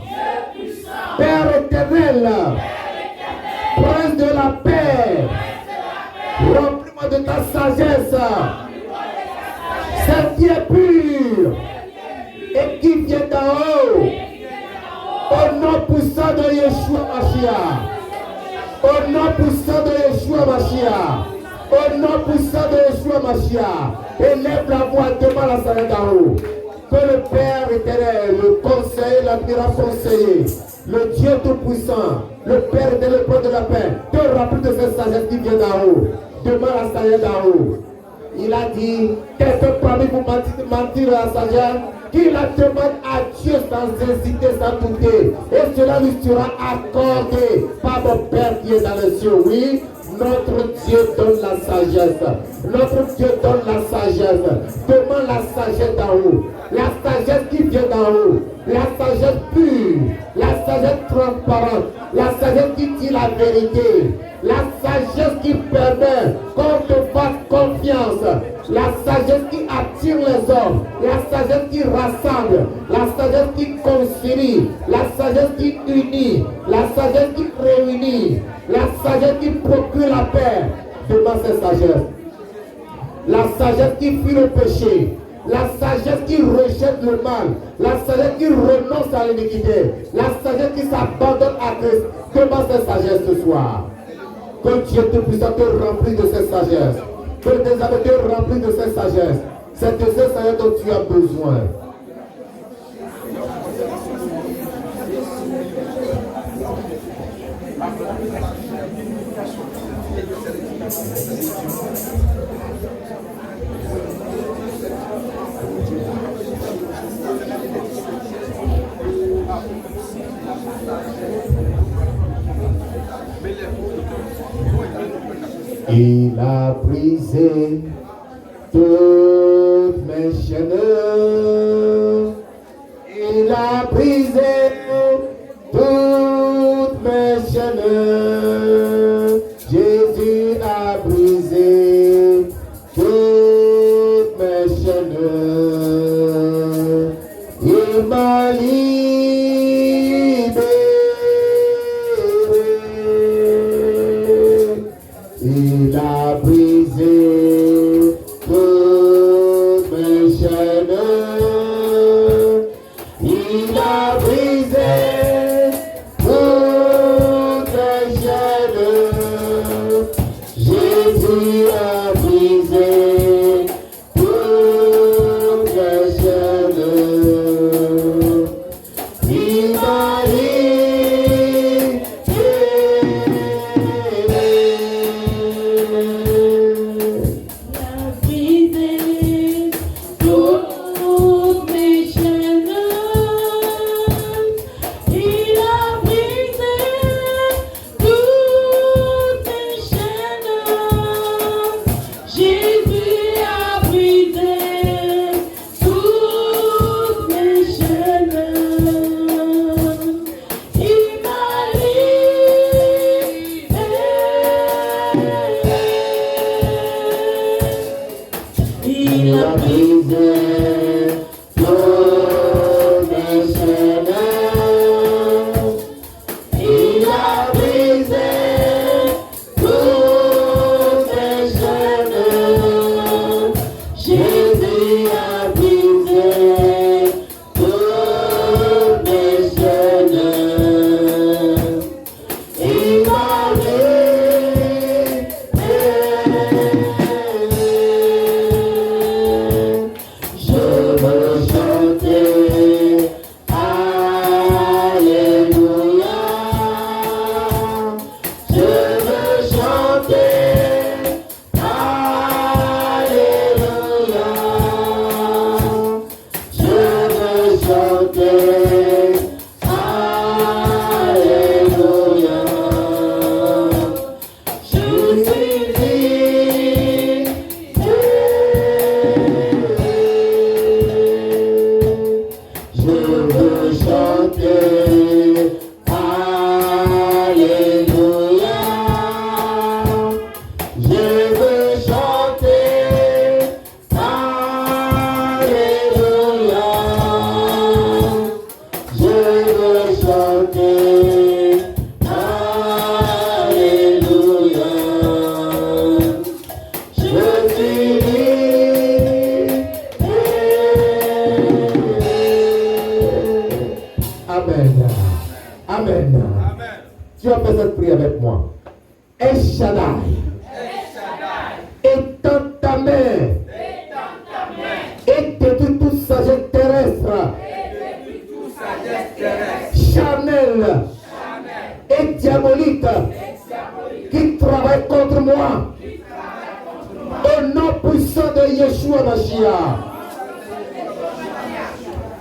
Père éternel. Prince de la paix. Remplis-moi de ta sagesse. Celle qui est pure et qui vient d'en haut. Au nom puissant de Yeshua Mashiach. Au nom puissant de Yeshua Mashiach. Au nom puissant de Yeshua Mashiach. Élève la voix, demande la sagesse d'en haut. Que le Père éternel, le conseiller, l'admirable conseiller, le Dieu tout-puissant, le Père éternel, le Prince de la paix, te remplit de cette sagesse qui vient d'en haut. Demande la sagesse d'en haut. Il a dit, quelqu'un parmi vous mentir à la sagesse, qu'il la demande à Dieu sans hésiter, sans douter. Et cela lui sera accordé par mon Père qui est dans les cieux. Oui, notre Dieu donne la sagesse. Notre Dieu donne la sagesse. Demande la sagesse d'en haut. La sagesse qui vient d'en haut. La sagesse pure. La sagesse transparente. La sagesse qui dit la vérité. La sagesse qui permet qu'on te fasse confiance. La sagesse qui attire les hommes. La sagesse qui rassemble. La sagesse qui concilie. La sagesse qui unit. La sagesse qui réunit. La sagesse qui procure la paix. Demande cette sagesse. La sagesse qui fuit le péché. La sagesse qui rejette le mal. La sagesse qui renonce à l'iniquité. La sagesse qui s'abandonne à Christ. Demande cette sagesse ce soir. Que Dieu te puisse te remplir de cette sagesse. Que le déshabillé te remplit de cette sagesse. C'est de cette sagesse dont tu as besoin. Il a brisé toutes mes chaînes. Il a brisé toutes mes chaînes. Jésus a brisé toutes mes chaînes. Il m'a libéré. Il a brisé toutes mes chaînes. Il a brisé toutes mes chaînes. Jésus a brisé toutes mes chaînes. Il m'a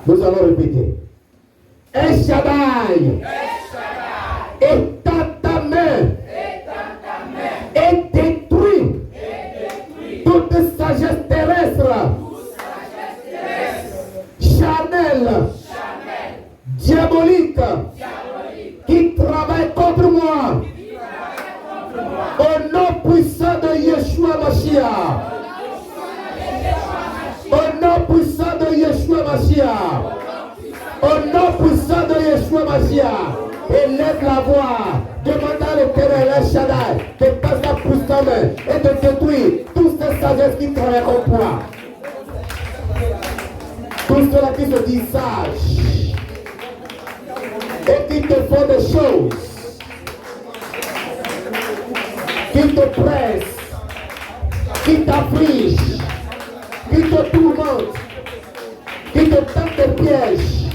Nous allons répéter. El Shaddai étend ta main et détruit toute sagesse terrestre, charnelle, diabolique, qui travaille contre moi. Au nom puissant de Yeshua Mashiach. Au nom puissant de Yeshua Mashiach. Au nom puissant de Yeshua Mashiach. Élève la voix. Demande à l'Éternel El Shaddai de passer la pousse ta main et de détruire toutes ces sagesses qui travaillent contre toi. Tous ceux-là qui se disent sages et qui te font des choses, qui te pressent, qui t'afflige, qui te tourmente, qui te tente des pièges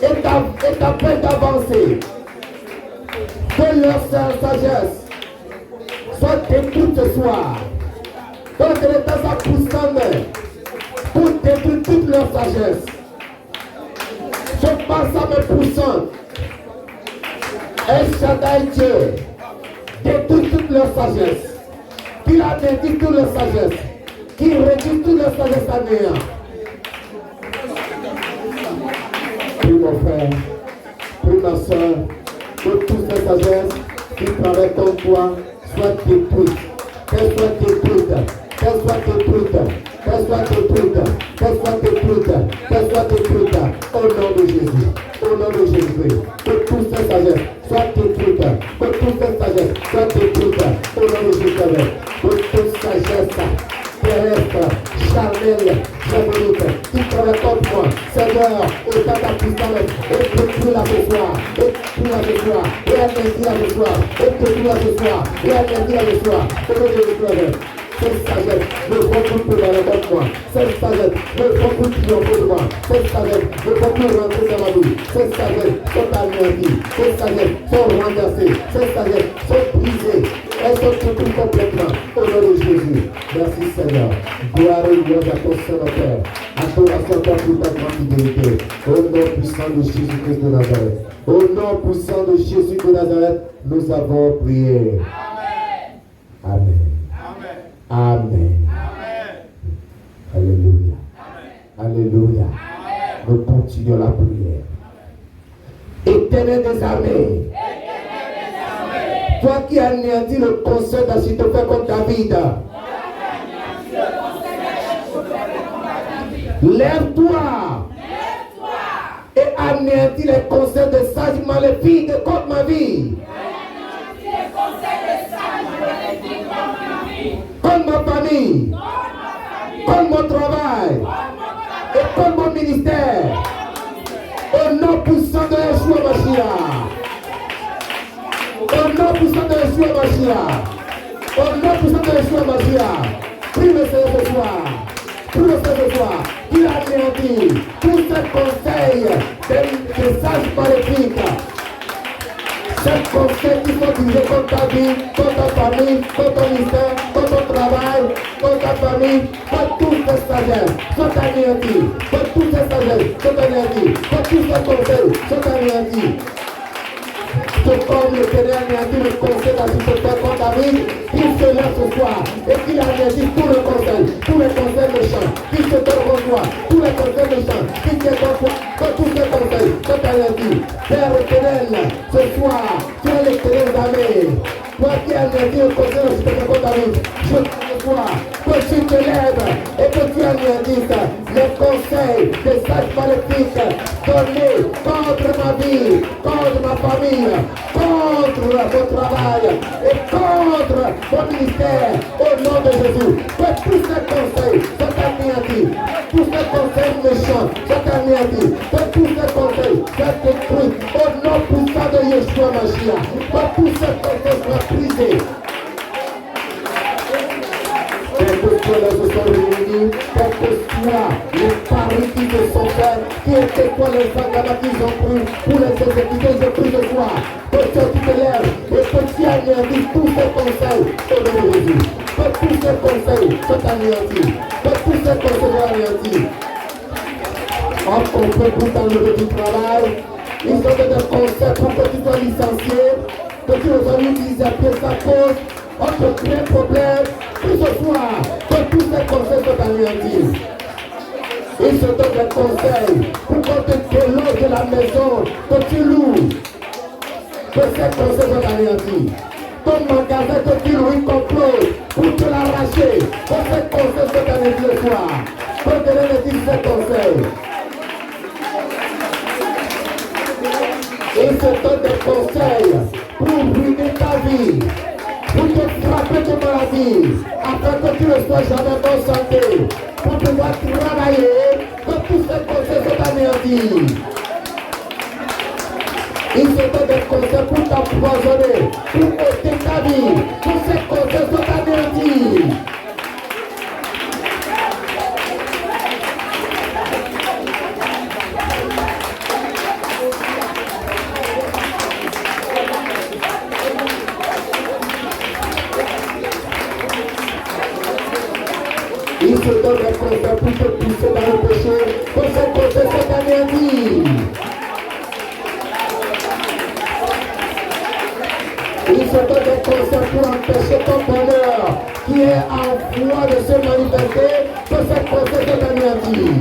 et t'appelle d'avancer. Que leur sagesse soit détruite ce soir. Donc l'État sa puissante main pour détruire toute leur sagesse. Je passe à mes puissants. El Shaddai Dieu détruit toute leur sagesse. Qu'il a détruit toute leur sagesse. Qu'il réduit toute leur sagesse à néant. Prie mon frère, prie ma soeur, que toute cette sagesse qui travaille comme toi soit détruite. Qu'elle soit détruite. Qu'elle soit détruite. Qu'elle soit détruite. Qu'elle soit détruite. Qu'elle soit détruite. Au nom de Jésus. Au nom de Jésus. Que toute cette sagesse soit détruite. Que toute cette sagesse soit détruite. Au nom de Jésus. Que toute sagesse terrestre, charnelle, diabolique, qui travaille contre moi, Seigneur, et dans ta puissance, et détruis-la ce soir, et détruis-la ce soir, et anéantis-la ce soir, et détruis-la ce soir, et anéantis-la ce soir, au nom de Jésus. Cette sagesse ne faut plus préparer contre moi. Cette sagesse ne faut plus triompher de moi. Cette sagesse ne faut plus rentrer dans ma vie. Cette sagesse sont anéanties. Cette sagesse sont renversées. Cette sagesse sont brisées. Elles sont détruites complètement. Au nom de Jésus. Merci Seigneur. Gloire et louange à ton Saint-Père. Adoration à toi pour ta grande fidélité. Au nom puissant de Jésus-Christ de Nazareth. Au nom puissant de Jésus de Nazareth, nous avons prié. Amen. Amen. Alléluia. Alléluia. Nous continuons la prière. Éternel des armées. Toi qui anéantis le conseil d'Achitophel contre David. Lève-toi. Et anéantis les conseils de sages maléfiques contre ma vie. Contre ma famille, contre mon travail, et contre mon ministère, au nom puissant de Yeshua Mashiach, au nom puissant de Yeshua Mashiach, au nom puissant de Yeshua Mashiach, prie le Seigneur ce soir, prie le Seigneur ce soir, il a anéanti tous ces conseils des sages maléfiques. Ces conseils qui sont dirigés contre ta vie, contre ta famille, contre ton ministère, contre ton travail, contre ta famille, contre toutes ces sagesses sont anéantis. Contre toutes ces sagesses sont anéantis. Contre tous ces conseils sont anéantis. C'est comme l'Éternel anéantit le conseil d'Achitophel contre David, qu'il se lève ce soir et qu'il anéantit tous les conseils méchants qui se donnent contre toi, tous les conseils méchants qui se donnent contre toi, que tous ces conseils sont anéantis. Père Éternel, ce soir, tu es l'Éternel des armées. Toi qui anéantis le conseil d'Achitophel contre David, je prie ce soir que tu te lèves et que tu anéantisses les conseils des sages maléfiques donnés contre ma vie, contre ma famille, contre mon travail et contre mon ministère, au nom de Jésus. Que tous ces conseils soient anéantis, tous ces conseils méchants soient anéantis, que tous ces conseils soient détruits, au nom puissant de Yeshua Mashiach, que tous ces conseils soient brisés. Quel que soit les soins réunis, quel que soit les paris qui se sont faits, qui étaient quoi les engagements qu'ils ont pris pour les exécuter, je prie ce soir, que tu te lèves et que tu anéantis tous ces conseils au nom de Jésus. Que tous ces conseils soient anéantis, que tous ces conseils soient anéantis. On comprend pour t'enlever du travail, ils ont des conseils pour que tu sois licencié, que tu aujourd'hui utilises à pied sa cause. On te crée problème, tout ce soir, que tous ces conseils soient anéantis. Ils se donnent des conseils pour qu'on te déloge de la maison, que tu loues, que ces conseils soient anéantis. Ton magasin que tu loues, il complot pour te l'arracher, que ces conseils soient anéantis ce soir. Pour te donner ces conseils. Ils se donnent des conseils pour ruiner ta vie, pour te frapper de maladie, afin que tu ne sois jamais en bonne santé, pour pouvoir travailler, que tous ces conseils soient anéantis. Ils se donnent des conseils pour t'empoisonner, pour ôter ta vie, tous ces conseils sont anéantis. se donne des conseils pour te pousser dans le péché. Pour cette cause, cette anéantie. Il se donne des conseils pour empêcher ton bonheur qui est en voie de se manifester. Pour cette cause, cette anéantie.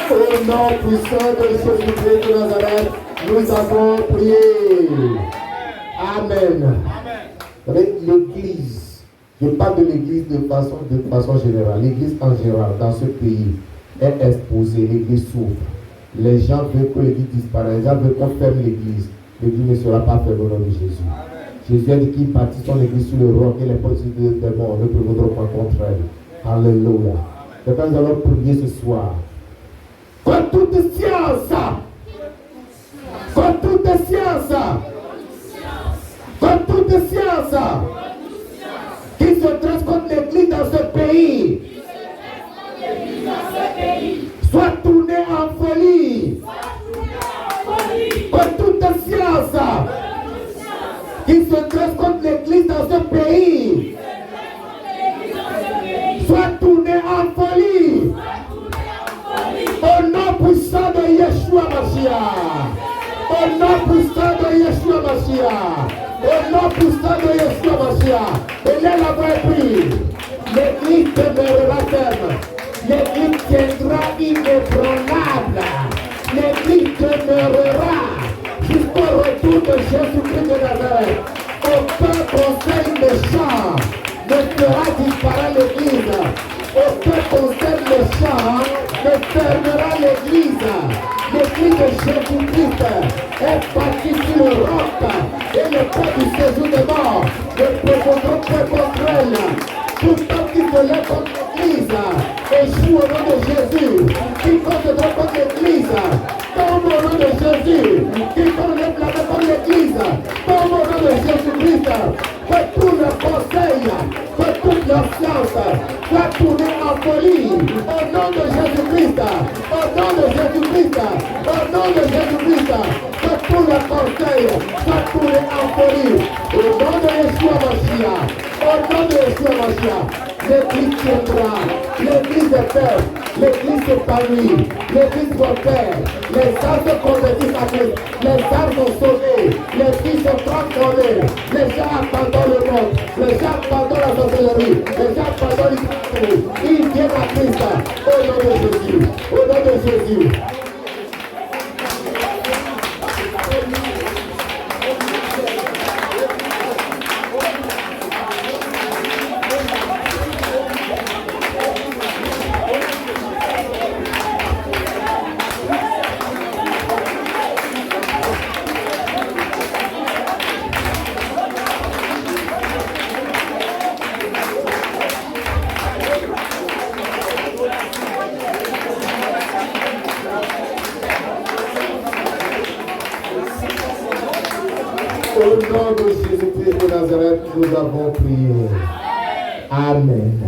Au nom puissant de Jésus-Christ de Nazareth, nous avons prié. Amen. L'Église, je parle de l'Église de façon générale. L'Église en général, dans ce pays, est exposée. L'Église souffre. Les gens veulent que l'Église disparaisse. Les gens veulent qu'on ferme l'Église. L'Église ne sera pas fermée au nom de Jésus. Jésus a dit qu'il bâtit son Église sur le roc et les possibilités des démons ne prévaudront pas contre elle. Alléluia. C'est quand nous allons prier ce soir. Contre toute science, contre toute science, contre toute science, qui se dresse contre l'Église dans ce pays, soit tournée en folie. Contre toute science, qui se dresse contre l'Église dans ce pays, soit tournée en folie. Au nom puissant de Yeshua Mashiach. Au nom puissant de Yeshua Mashiach. Au nom puissant de Yeshua Mashiach. Et là, la pris. L'Église demeurera ferme. L'Église tiendra inébranlable. L'Église demeurera jusqu'au retour de Jésus-Christ de Nazareth. Aucun conseil méchant ne fera disparaître l'Église. Aucun conseil méchant ne fermera l'Église. L'Église de Jésus-Christ est bâtie sur le roc et le point du séjour des morts ne prévaudront pas contre elle. Tout homme qui se lève contre l'Église échoue au nom de Jésus. Quiconque se lève contre l'Église tombe au nom de Jésus. Quiconque lève la main contre l'Église tombe au nom de Jésus-Christ. Que tout le conseil, que toute leur science soit tournée en folie. Au nom de Jésus-Christ, au nom de Jésus-Christ, au nom de Jésus-Christ, que tout le conseil soit tourné en folie. Au nom de Yeshua Mashiach, au nom de Yeshua Mashiach, l'Église tiendra, l'Église est ferme, l'Église s'épanouit, l'Église prospère, les âmes se convertissent à Christ, les âmes sont sauvées, les filles sont transformées, les gens abandonnent le monde, les gens abandonnent la sorcellerie, les gens abandonnent l'idolâtrie, ils viennent à Christ, au nom de Jésus, au nom de Jésus. Au nom de Jésus-Christ de Nazareth, nous avons prié. Amen.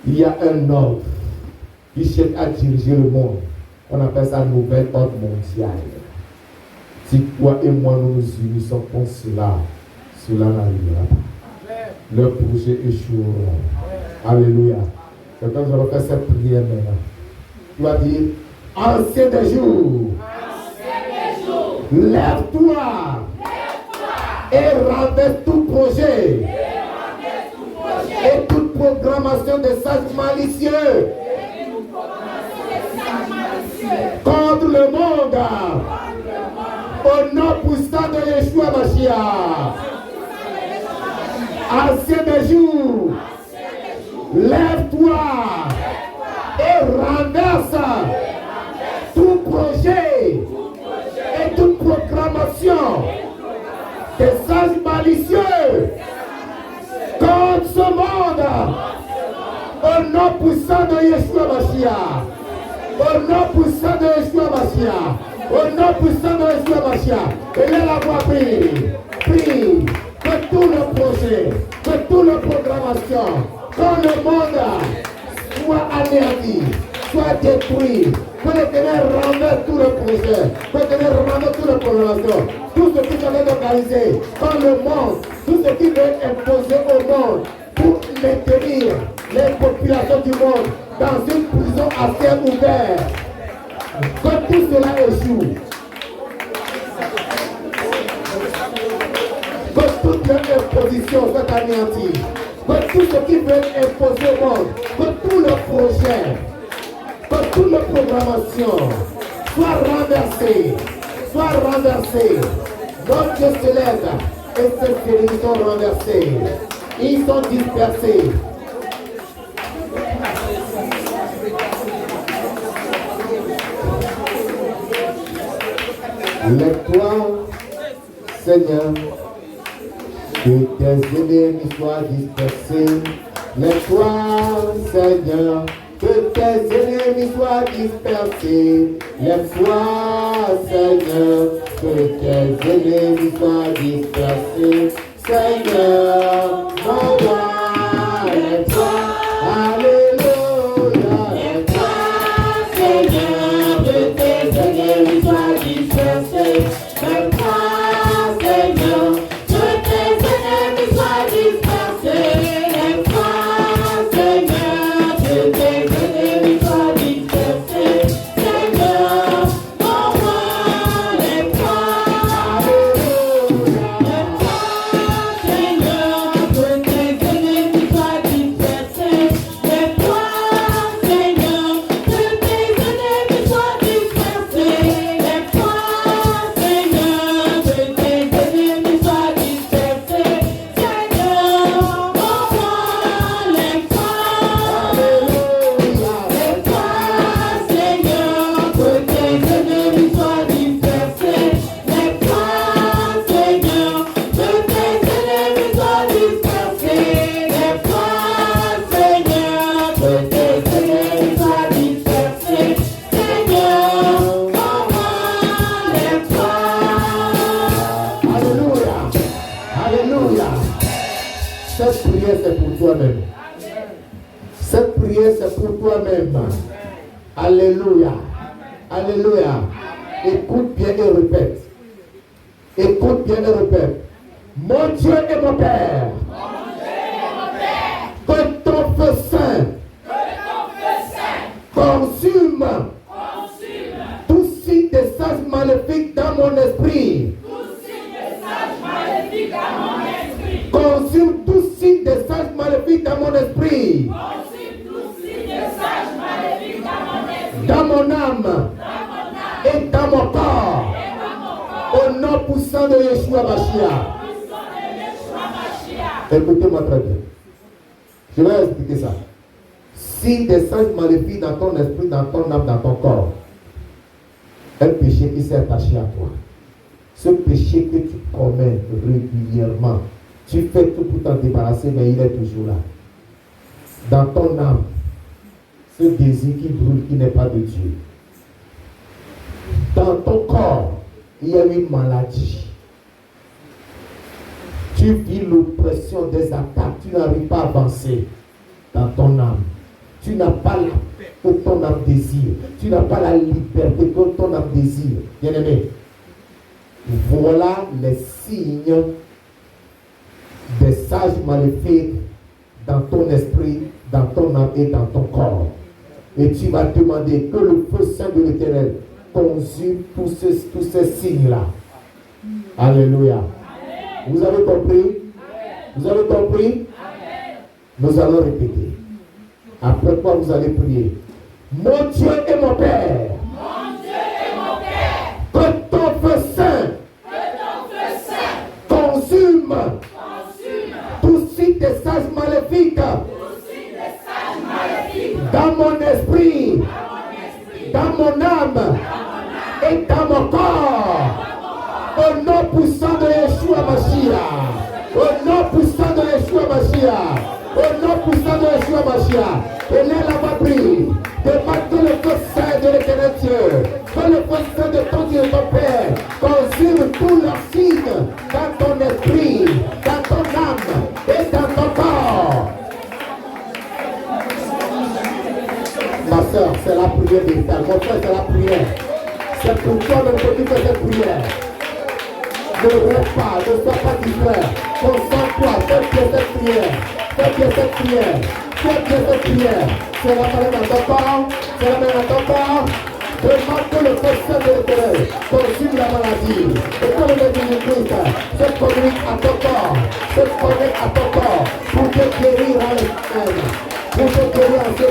Il y a un ordre qui cherche à diriger le monde. On appelle ça nouvel ordre mondial. Si toi et moi nous nous unissons contre cela, cela n'arrivera pas. Le projet échouera. Alléluia. C'est quand nous allons faire cette prière maintenant. Tu vas dire, ancien des jours, lève-toi et renverse tout projet et toute programmation de sages malicieux contre le monde au nom puissant de Yeshua Mashiach. Ancien des jours, Lève-toi et renverse tout projet et toute programmation des sages malicieux contre ce monde. Au nom puissant de Yeshua Mashiach. Au nom puissant de Yeshua Mashiach. Au nom puissant de Yeshua Mashiach. Et là la voix prie. Prie que tout le projet, que toute la programmation, quand le monde soit anéanti, soit détruit, que l'Éternel renverse tout le projet, que l'Éternel renverse toute la programmation, tout ce qui s'avait organisé dans le monde, tout ce qui veut imposer au monde pour maintenir les populations du monde dans une prison à ciel ouvert. Que tout cela échoue. Que toute leur imposition soit anéantie. Que tout ce qui veut imposer au monde, que tout le projet, que toute la programmation soit renversée. Soit renversée. Notre Dieu se lève et ces ennemis sont renversés. Ils sont dispersés. Lève-toi, Seigneur, que tes ennemis soient dispersés. Lève-toi, Seigneur, que tes ennemis soient dispersés. Lève-toi, Seigneur, que tes ennemis soient dispersés. Seigneur, mon roi, lève-toi, alléluia. Lève-toi, Seigneur, que tes ennemis soient dispersés. Lève-toi, Seigneur, que tes ennemis soient dispersés. Lève-toi, Seigneur, que tes ennemis soient dispersés. Seigneur, mon roi, lève-toi, alléluia. Cette prière, c'est pour toi-même. Cette prière, c'est pour toi-même. Alléluia. Alléluia. Écoute bien et répète. Écoute bien et répète. Mon Dieu et mon Père. Que ton feu saint consume tout signe de sages maléfiques dans mon esprit. Consume tout signe de sages maléfiques dans mon esprit. Dans mon âme. Et dans mon corps. Au nom puissant de Yeshua Mashiach. Écoutez-moi très bien. Je vais expliquer ça. Si des sages maléfiques dans ton esprit, dans ton âme, dans ton corps, un péché qui s'est attaché à toi, ce péché que tu commets régulièrement, tu fais tout pour t'en débarrasser, mais il est toujours là. Dans ton âme, ce désir qui brûle, qui n'est pas de Dieu. Dans ton corps, il y a une maladie. Tu vis l'oppression des attaques, tu n'arrives pas à avancer dans ton âme. Tu n'as pas la paix que ton âme désire. Tu n'as pas la liberté que ton âme désire. Bien-aimé, voilà les signes des sages maléfiques dans ton esprit, dans ton âme et dans ton corps. Et tu vas demander que le feu saint de l'Éternel consume tous ces signes-là. Alléluia. Vous avez compris? Vous avez compris? Nous allons répéter. Après quoi vous allez prier. Mon Dieu et mon Père. Mon Dieu et mon Père. Que ton feu saint. Consume. Tout signe des sages maléfiques. Au nom puissant de Yeshua Mashiach. Au nom puissant de Yeshua Mashiach. Au nom puissant de Yeshua Mashiach. Et là, là-bas, prie. Demande que le feu saint de l'éternel Dieu, que le feu saint de ton Dieu, ton Père, consume tous leurs signes dans ton esprit, dans ton âme et dans ton corps. Ma soeur, c'est la prière véritable. Mon frère, c'est la prière. C'est pour toi même que tu fais cette prière. Ne rêve pas, ne sois pas distrait. Concentre-toi, fais bien cette prière. Fais bien cette prière. Fais bien cette prière. C'est la main dans ton corps. C'est la main dans ton corps. Demande que le feu saint de l'éternel consume la maladie. Et que le Jésus-Christ se connecte à ton corps. Se connecte à ton corps pour te guérir en l'esprit. Pour te guérir en ce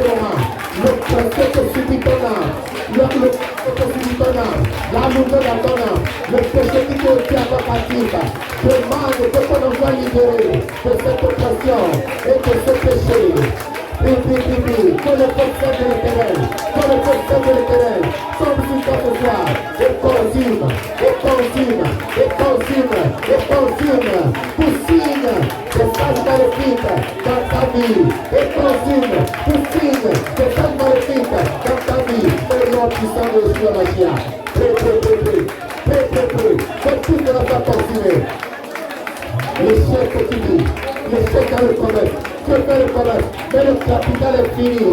moment. Le procès que subit ton âme. Le procès que subit ton âme. La nouvelle dans ton âme. Le péché qui te tient à ton passif. Demande que ton âme soit libéré de cette oppression et de ce péché. Que le procès de l'éternel, que le procès de l'éternel tombe sur toi ce soir et consume, et consume, et consume, et consume tout signe de sages maléfiques dans ta vie, et consume tout signe de sages maléfiques dans ta vie. Au nom puissant de Yeshua Mashiach. Que tout ne va pas consumer. L'échec que tu vis, l'échec dans le commerce. Tu fais le commerce, mais le capital est fini.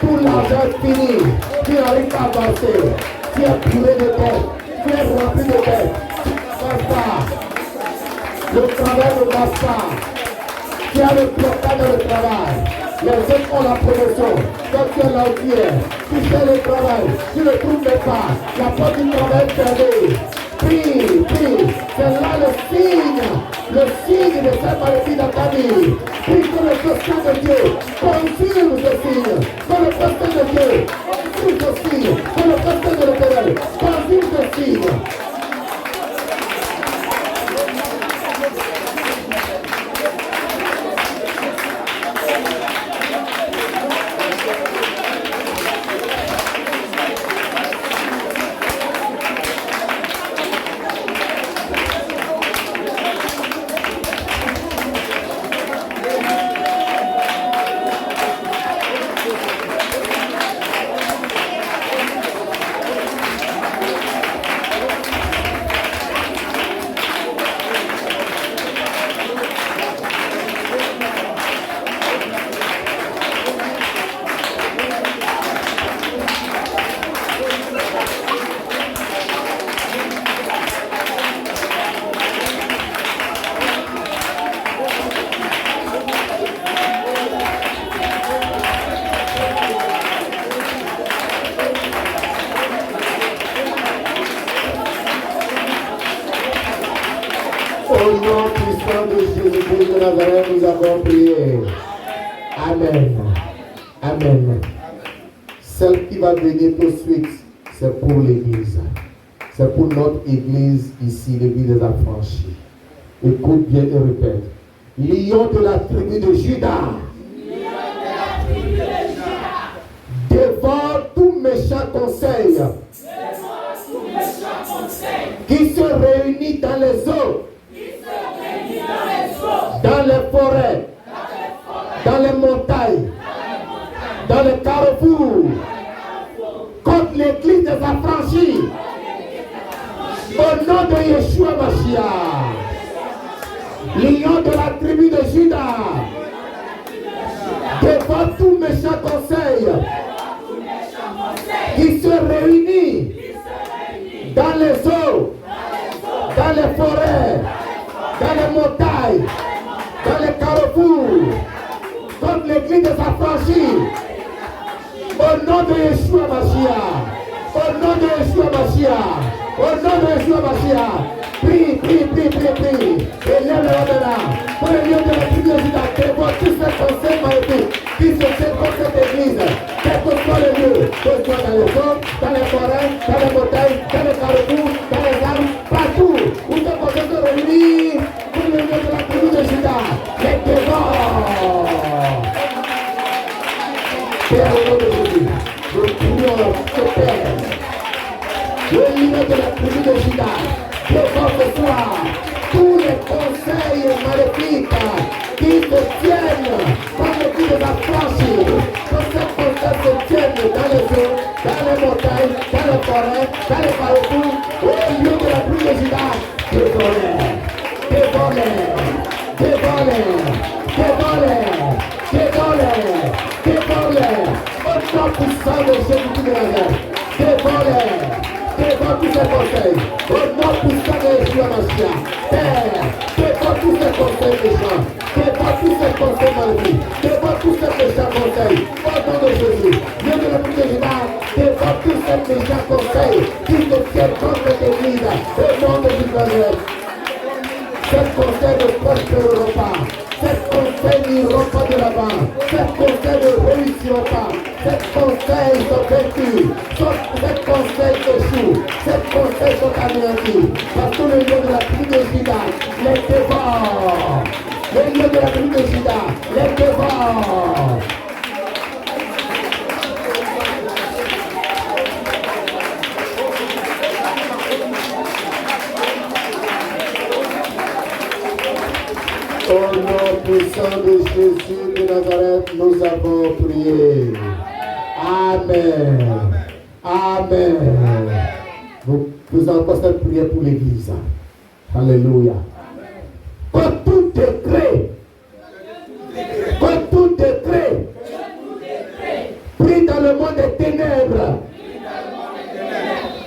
Tout l'argent est fini. Tu n'arrives pas à avancer. Tu es puré de tête. Tu es rempli de tête. Tu ne passes pas. Le travail ne passe pas. Tu as le blocage dans le travail. Les autres ont la promotion. Quand tu es là où tu es, tu fais le travail. Tu ne trouves pas. La porte du travail est fermée. Prie, c'est là le signe de cette maladie dans ta vie. Prie que le feu de Dieu consume ce signe, que le feu de Dieu consume ce signe, que le feu de l'éternel consume ce signe. Au nom puissant de Jésus-Christ de Nazareth, nous avons prié. Amen. Amen. Celle qui va venir tout de suite, c'est pour l'Église. C'est pour notre Église ici, l'Église des affranchis. Écoute bien et répète. Lion de la tribu de Judas. Devant tout méchant conseil. Qui se réunit dans les eaux. Dans les forêts, dans les montagnes, dans les carrefours, contre l'église des affranchis, au nom de Yeshua Mashiach, lion de la tribu de Judas, devant tout méchant conseil, qui se réunit dans les eaux, dans les forêts, dans les montagnes, dans les carrefours, contre l'église des affranchis, au nom de Yeshua Mashiach, au nom de Yeshua Mashiach, au nom de Yeshua Mashiach, prie, et lève-le maintenant, pour le lieu de la tribu de Judas, devant tous ces conseils maléfiques qui se tiennent contre cette église, quel que soit le lieu, que ce soit dans les eaux, dans les forêts, dans les montagnes, dans les carrefours, dans les arbres, partout, où ce conseil se réunit, pour le lieu de la tribu de Judas, les devants. Père, au nom de Jésus, nous prions ce Père, le lieu de la tribu de Judas, devant Au nom puissant de Jésus de Nazareth, dévore tous ces conseils. Au nom puissant de Yeshua Mashiach, Père, dévore tous ces conseils méchants, dévore tous ces conseils malveillants, dévore tous ces méchants conseils. Au nom de Jésus, Dieu de la pluie de Juda, dévore tous ces méchants conseils qui se tiennent contre l'Église. Au nom de Jésus de Nazareth, ces conseils ne prospéreront pas. Ces conseils n'iront pas de l'avant. Ces conseils ne réussiront pas. Ces conseils sont vaincus. Ces conseils échouent. Ces conseils sont anéantis. Parce que le lieu de la tribu de Juda les dévore. Le lieu de la tribu de Juda les dévore. Au nom puissant de Jésus de Nazareth, nous avons prié. Amen. Amen. Nous faisons encore cette prière pour l'Église. Alléluia. Que tout décret pris dans le monde des ténèbres,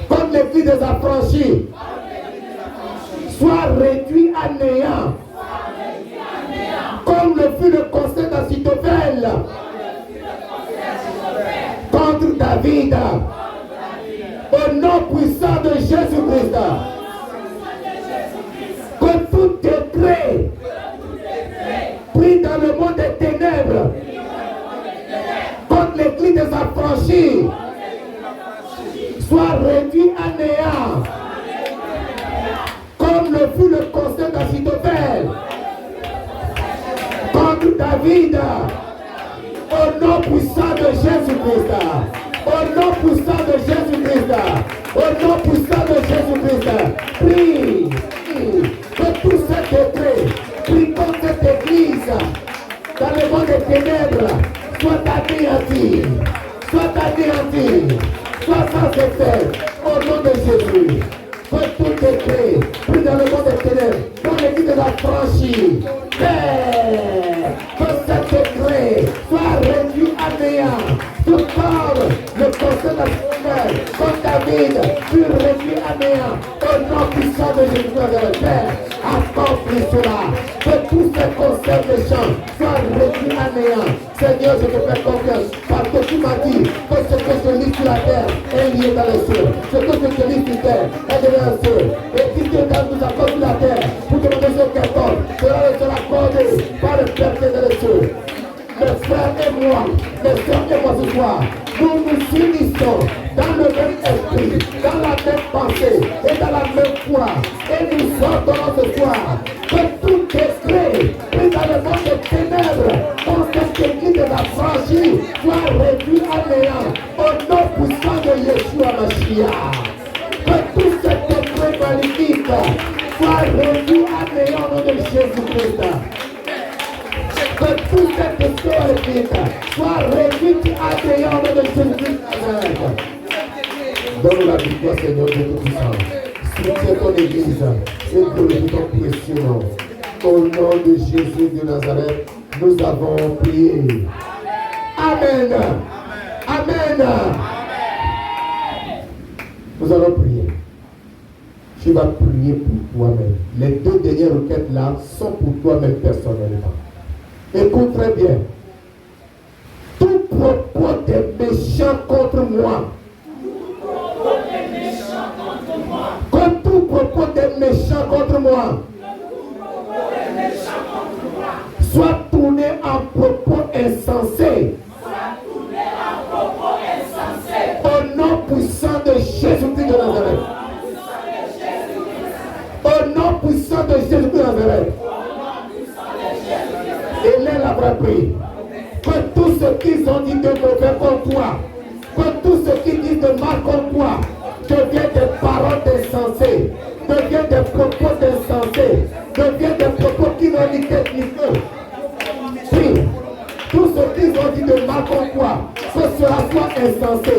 comme l'Église des affranchis, soit réduit à néant. Comme le fut le conseil d'Achitophel contre David, au nom puissant de Jésus-Christ, que tout décret pris dans le monde des ténèbres contre l'Église des affranchis soit réduit à néant, comme le fut le conseil d'Achitophel contre David, au nom puissant de Jésus-Christ, au nom puissant de Jésus-Christ, au nom puissant de Jésus-Christ, prie que tous ces décrets pris contre cette église dans le monde des ténèbres soient anéantis, soient sans effet, au nom de Jésus. Que tout décret pris dans le monde des ténèbres, dans l'église de la franchise, Père, que cet décret soit réduit à néant, tout comme le conseil national, comme David, fut réduit à néant, au nom puissant de Jésus de Père, accomplis cela, que tous ces conseils méchants soient réduits à néant. Seigneur, je te fais confiance, parce que tu m'as dit que ce que je lis sur la terre est lié dans les cieux, ce que je lis sur terre est lié dans les cieux, et si Dieu nous accorde sur la terre, pour que nous mesures quelconque, cela ne sera accordé par le Père qui est dans les cieux. Mes frères et moi, mes soeurs et moi ce soir, nous nous unissons dans le même esprit, dans la même pensée et dans la même foi. Et nous ordonnons ce soir que tout décret pris dans le monde des ténèbres contre cette église de la franchise soit réduit à néant au nom puissant de Yeshua Mashiach. Que tout ce décret maléfique soit réduit à néant au nom de Jésus-Christ. Que tout cette histoire soit réduite à néant au nom de Jésus-Christ. Donne la victoire, Seigneur Dieu Tout-Puissant. Soutiens ton Église et glorifie ton précieux nom. Au nom de Jésus de Nazareth, nous avons prié. Amen. Amen. Nous allons prier. Tu vas prier pour toi-même. Les deux dernières requêtes là sont pour toi-même personnellement. Écoute très bien. Tout propos des méchants contre moi. Que tout propos des méchants contre moi soit tourné en propos insensés. Au nom puissant de Jésus-Christ de Nazareth. Au nom puissant de Jésus-Christ de Nazareth. Et là, la vraie prière. Que tout ce qu'ils ont dit de mauvais contre toi, que tout ce qu'ils disent de mal contre toi, devient des paroles insensées, devient des propos insensés, devient des propos qui n'ont ni tête ni feu. Oui, tout ce qu'ils ont dit de mal contre toi, que cela soit insensé,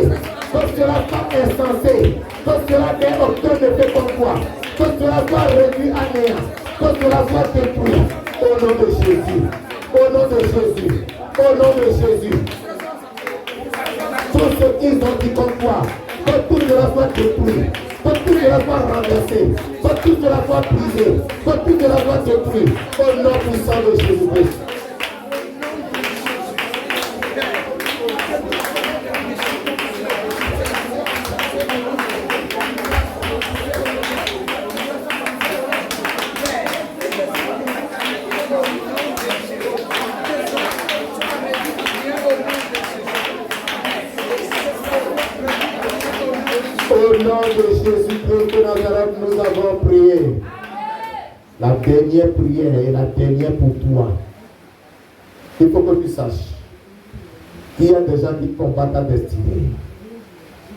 que cela soit insensé, que cela n'ait aucun effet comme toi, que cela soit réduit à néant, que cela soit détruit. Au nom de Jésus, au nom de Jésus, au nom de Jésus. Tous ceux qui ont dit comme toi, que tout cela soit détruit, que tout cela soit renversé, que tout cela soit brisé, que tout cela soit détruit. Au nom puissant de Jésus-Christ. Au nom de Jésus-Christ de Nazareth, nous avons prié. La dernière prière et la dernière pour toi. Il faut que tu saches qu'il y a des gens qui combattent ta destinée.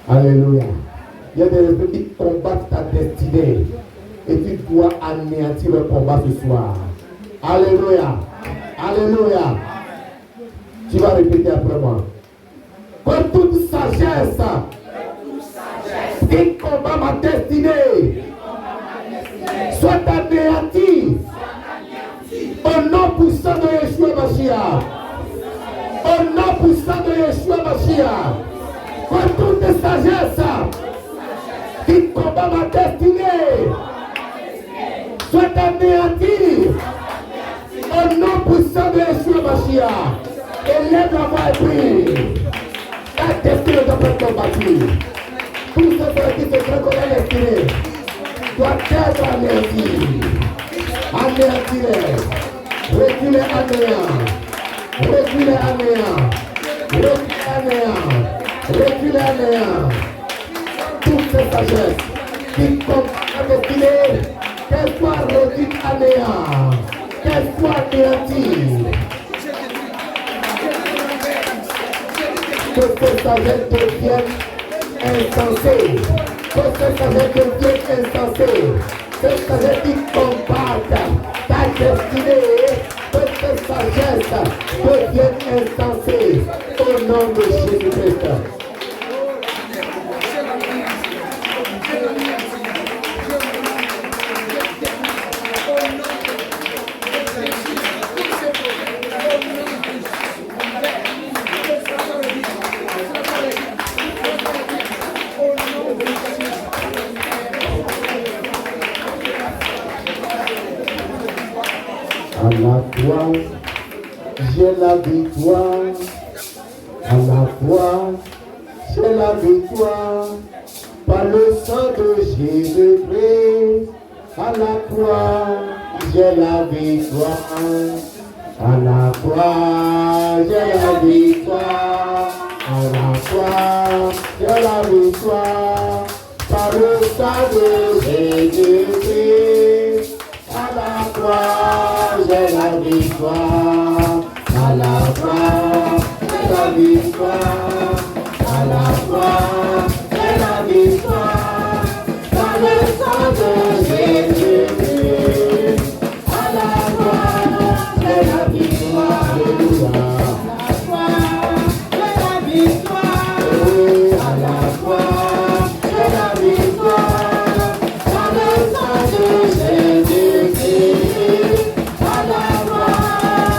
Alléluia. Il y a des gens qui combattent ta destinée. Et tu dois anéantir le combat ce soir. Alléluia. Alléluia. Tu vas répéter après moi. Comme toute sagesse qui combat ma destinée soit anéanti au nom puissant de Yeshua Mashiach. Au nom puissant de Yeshua Mashiach. Que toute sagesse qui combat ma destinée soit anéanti au nom puissant de Yeshua Mashiach. Élève la voix et prie. Ta destinée doit être combattue. Tous ceux qui se croient qu'on est destinés doivent être anéantis. Anéantis-les. Réduis-les à néant. Réduis-les à néant. Réduis-les à néant. Réduis-les à néant. Toutes ces sagesses qui combattent la destinée, qu'elles soient réduites à néant. Qu'elles soient anéanties. Que ces sagesses deviennent insensé, que cette sagesse devienne insensée, cette sagesse qui combatte ta destinée, que cette sagesse devienne insensée au nom de Jésus-Christ. À la croix, j'ai la victoire. À la croix, j'ai la victoire. Par le sang de Jésus-Christ. À la croix, j'ai la victoire. À la croix, j'ai la victoire. À la croix, j'ai la victoire. Par le sang de Jésus-Christ. À la croix, j'ai la victoire. À la croix, j'ai la victoire. À la croix, j'ai la victoire. Par le sang de Jésus-Christ. À la croix, j'ai la victoire. Alléluia. À la croix, j'ai la victoire. À la croix, j'ai la victoire. Par le sang de Jésus-Christ. À la croix,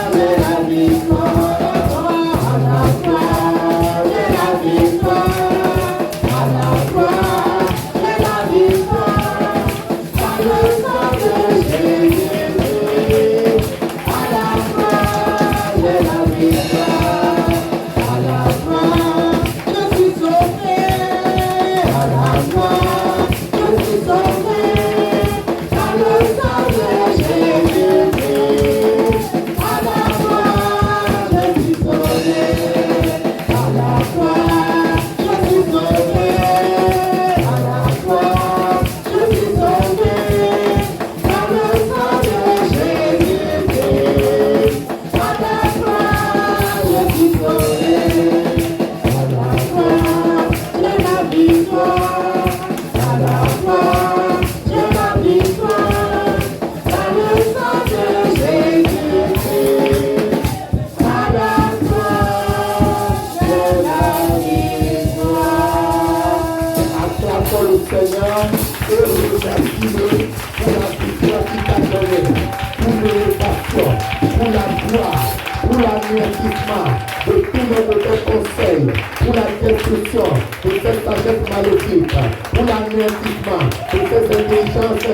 équipe, pour l'anéantissement de ces intelligences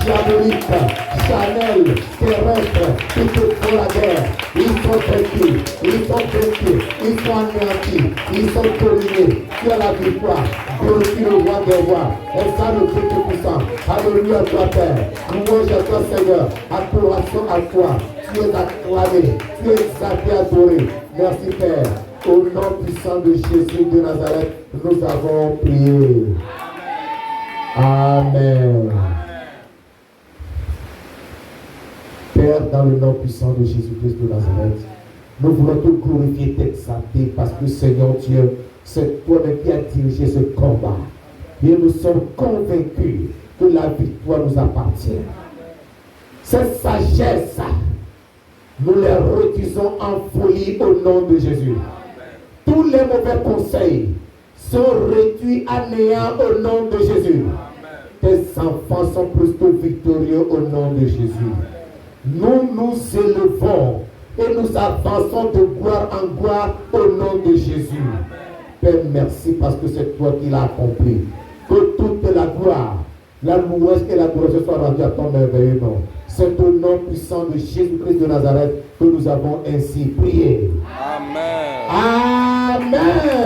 diaboliques, charnelles, terrestres, qui te font la guerre. Ils sont vaincus, ils sont anéantis, ils sont dominés. Tu as la victoire. Glorifie le roi des rois. Exalte le Dieu Tout-Puissant. Alléluia à toi, Père. Louange à toi, Seigneur. Adoration à toi. Tu es acclamé, tu es exalté, adoré. Merci, Père. Au nom puissant de Jésus de Nazareth, nous avons prié. Amen. Père, dans le nom puissant de Jésus-Christ de Nazareth, nous voulons te glorifier, t'exalter, parce que Seigneur Dieu, c'est toi qui as dirigé ce combat. Et nous sommes convaincus que la victoire nous appartient. Cette sagesse, nous les réduisons en folie au nom de Jésus. Tous les mauvais conseils sont réduits à néant au nom de Jésus. Tes enfants sont plus que victorieux au nom de Jésus. Nous nous élevons et nous avançons de gloire en gloire au nom de Jésus. Père, merci parce que c'est toi qui l'as accompli. Que toute la gloire, la louange et la gloire soient rendues à ton merveilleux nom. C'est au nom puissant de Jésus-Christ de Nazareth que nous avons ainsi prié. Amen. Amen.